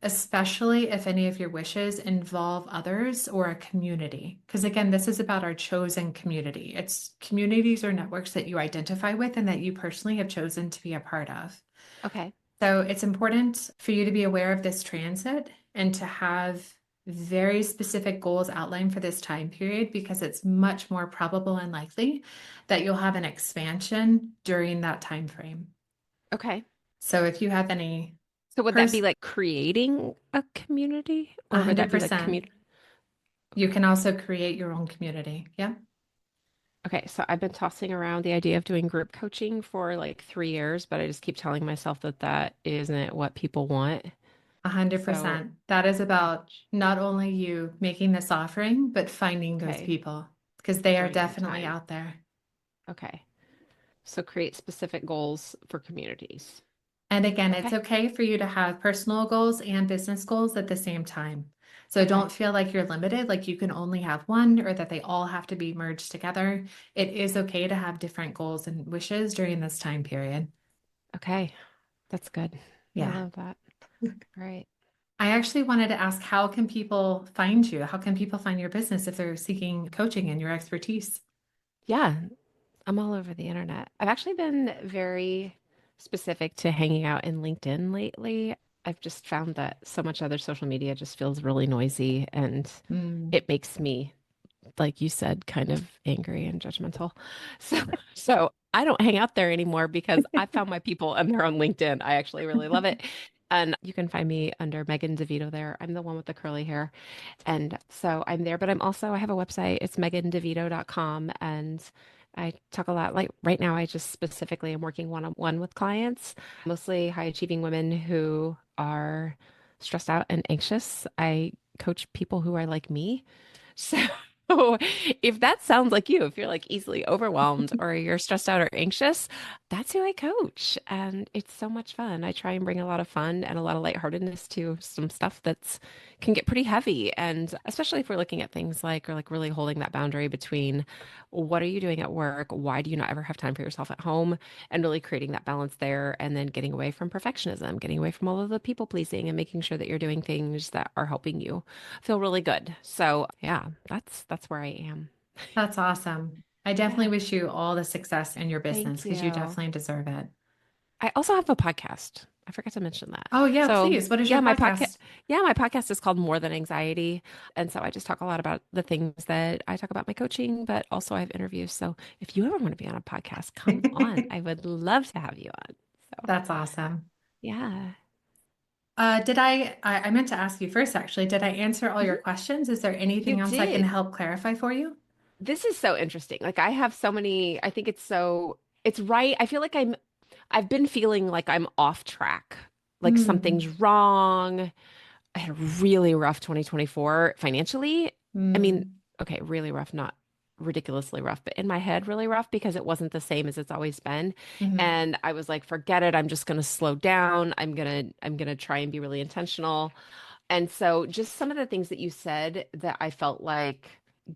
especially if any of your wishes involve others or a community. Because again, this is about our chosen community. It's communities or networks that you identify with and that you personally have chosen to be a part of. Okay. So it's important for you to be aware of this transit and to have very specific goals outlined for this time period because it's much more probable and likely that you'll have an expansion during that time frame. Okay. So if you have any So would that be pers like creating a community or would that be like 100%, community? you can also create your own community. Yeah. Okay, so I've been tossing around the idea of doing group coaching for like 3 years, but I just keep telling myself that that isn't what people want. So, 100%. That is okay, about not only you making this offering, but finding those okay, people because they are during my definitely time. out there. Okay, so create specific goals for communities. And again, it's Okay, okay for you to have personal goals and business goals at the same time. So okay, don't feel like you're limited, like you can only have one or that they all have to be merged together. It is okay to have different goals and wishes during this time period. okay. That's good. I Yeah. love that. All right. I actually wanted to ask, how can people find you? How can people find your business if they're seeking coaching and your expertise? Yeah, I'm all over the internet. I've actually been very specific to hanging out in LinkedIn lately. I've just found that so much other social media just feels really noisy and Mm. it makes me, like you said, kind of angry and judgmental. So, so I don't hang out there anymore because I found my people and they're on LinkedIn. I actually really love it. And you can find me under Megan DeVito there. I'm the one with the curly hair. And so I'm there, but I have a website. It's megandevito.com. And I talk a lot. Like right now, I just specifically am working one-on-one with clients, mostly high achieving women who are stressed out and anxious. I coach people who are like me. So if that sounds like you, if you're like easily overwhelmed or you're stressed out or anxious, that's who I coach. And it's so much fun. I try and bring a lot of fun and a lot of lightheartedness to some stuff that's can get pretty heavy. And especially if we're looking at things like, or like really holding that boundary between what are you doing at work? Why do you not ever have time for yourself at home? And really creating that balance there and then getting away from perfectionism, getting away from all of the people pleasing and making sure that you're doing things that are helping you feel really good. So yeah, that's where I am. That's awesome. I definitely Yeah. wish you all the success in your business Thank because you you. definitely deserve it. I also have a podcast. I forgot to mention that. Oh, yeah, So please. What is your podcast? my podcast is called More Than Anxiety. And so I just talk a lot about the things that I talk about my coaching, but also I have interviews. So if you ever want to be on a podcast, come on. I would love to have you on. So That's awesome. yeah. I meant to ask you first, actually, did I answer all your Mhm. questions? Is there You anything else I can did. help clarify for you? This is so interesting. Like I have so many, I think it's right. I feel like I've been feeling like I'm off track, like something's Hmm. wrong. I had a really rough 2024 financially. I mean, Hmm. okay, really rough, not ridiculously rough, but in my head, really rough because it wasn't the same as it's always been. Hmm. And I was like, forget it. I'm just going to slow down. I'm going to try and be really intentional. And so just some of the things that you said that I felt like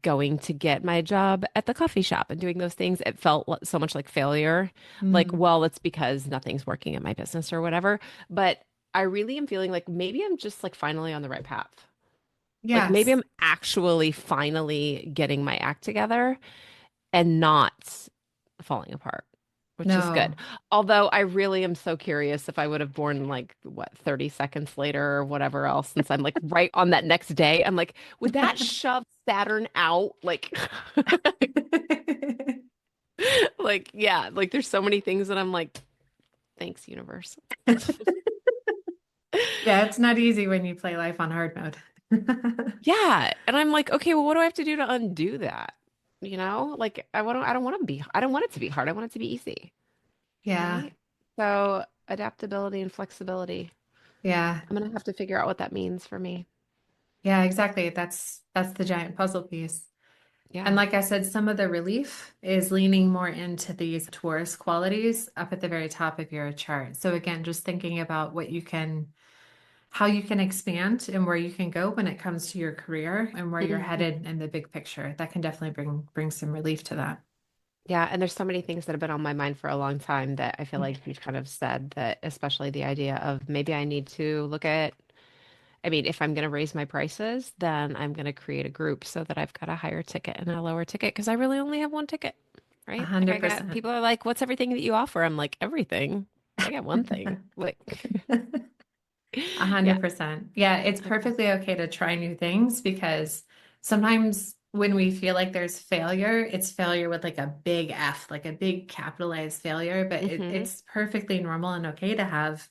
going to get my job at the coffee shop and doing those things, it felt so much like failure. Like, Hmm. well, it's because nothing's working in my business or whatever. But I really am feeling like maybe I'm just like finally on the right path. Like maybe Yes. I'm actually finally getting my act together and not falling apart, which is good. No. Although I really am so curious if I would have born like what 30 seconds later or whatever else, since I'm like right on that next day, I'm like, would that shove Saturn out? Like, like, yeah, like there's so many things that I'm like, thanks, universe. Yeah, it's not easy when you play life on hard mode. Yeah. And I'm like, okay, well, what do I have to do to undo that? Like I don't want it to be hard. I want it to be easy. Yeah. Right? So adaptability and flexibility. Yeah. I'm gonna have to figure out what that means for me. Yeah, exactly. That's the giant puzzle piece. And Yeah. like I said, some of the relief is leaning more into these Taurus qualities up at the very top of your chart. So again, just thinking about how you can expand and where you can go when it comes to your career and where you're Mhm. headed in the big picture. That can definitely bring some relief to that. Yeah, and there's so many things that have been on my mind for a long time that I feel like you've kind of said that, especially the idea of maybe I need to look at, I mean, if I'm going to raise my prices, then I'm going to create a group so that I've got a higher ticket and a lower ticket because I really only have one ticket, A right? Like hundred I got percent. people are like, "What's everything that you offer?" I'm like, "Everything." I got one thing. Like, A yeah. 100%. Yeah, it's Okay. perfectly okay to try new things because sometimes when we feel like there's failure, it's failure with like a big F, like a big capitalized failure, but Hmm. it's perfectly normal and okay to have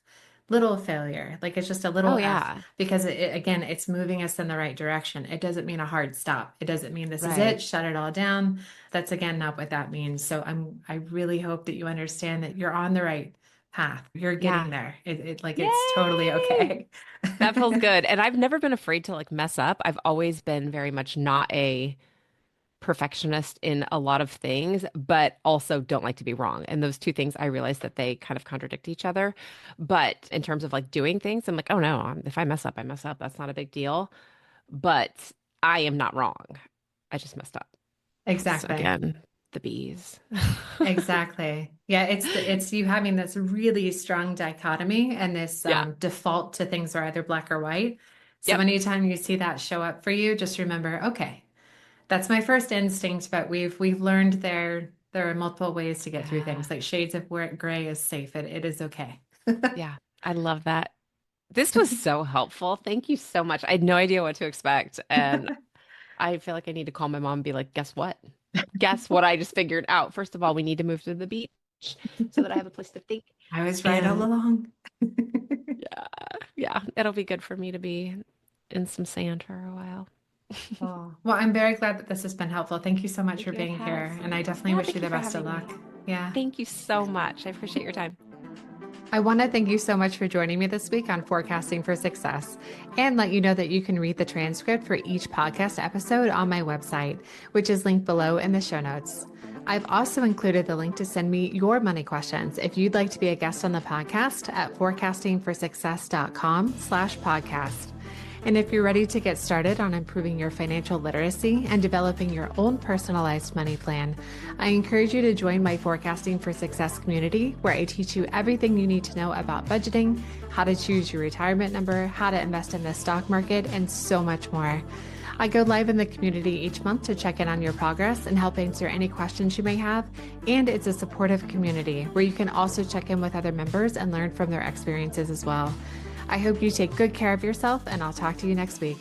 little failure. Like it's just a little Oh F yeah. because again, it's moving us in the right direction. It doesn't mean a hard stop. It doesn't mean this is Right. it, shut it all down. That's again not what that means. So I really hope that you understand that you're on the right path. You're getting Yeah. there. Like it's totally Yay! okay. That feels good. And I've never been afraid to like mess up. I've always been very much not a perfectionist in a lot of things, but also don't like to be wrong. And those two things, I realize that they kind of contradict each other. But in terms of like doing things, I'm like, oh no, if I mess up, I mess up. That's not a big deal. But I am not wrong. I just messed up. So Exactly. again, the bees. Exactly. Yeah, it's you having this really strong dichotomy and this Yeah. default to things are either black or white. So Yep. anytime you see that show up for you, just remember, okay, that's my first instinct, but we've learned there are multiple ways to get through Yeah. things. Like shades of gray is safe. It is okay. Yeah. I love that. This was so helpful. Thank you so much. I had no idea what to expect. And I feel like I need to call my mom and be like, guess what? Guess what I just figured out? First of all, we need to move to the beach so that I have a place to think. I was right all And along. Yeah, it'll be good for me to be in some sand for a while. Cool. Well, I'm very glad that this has been helpful. Thank you so much for Thank you. It being has. here. And I definitely Yeah, wish you thank you the for best of having luck. me. Yeah. Thank you so much. I appreciate your time. I want to thank you so much for joining me this week on Forecasting for Success and let you know that you can read the transcript for each podcast episode on my website, which is linked below in the show notes. I've also included the link to send me your money questions if you'd like to be a guest on the podcast at forecastingforsuccess.com/podcast. And if you're ready to get started on improving your financial literacy and developing your own personalized money plan, I encourage you to join my Forecasting for Success community, where I teach you everything you need to know about budgeting, how to choose your retirement number, how to invest in the stock market, and so much more. I go live in the community each month to check in on your progress and help answer any questions you may have. And it's a supportive community where you can also check in with other members and learn from their experiences as well. I hope you take good care of yourself, and I'll talk to you next week.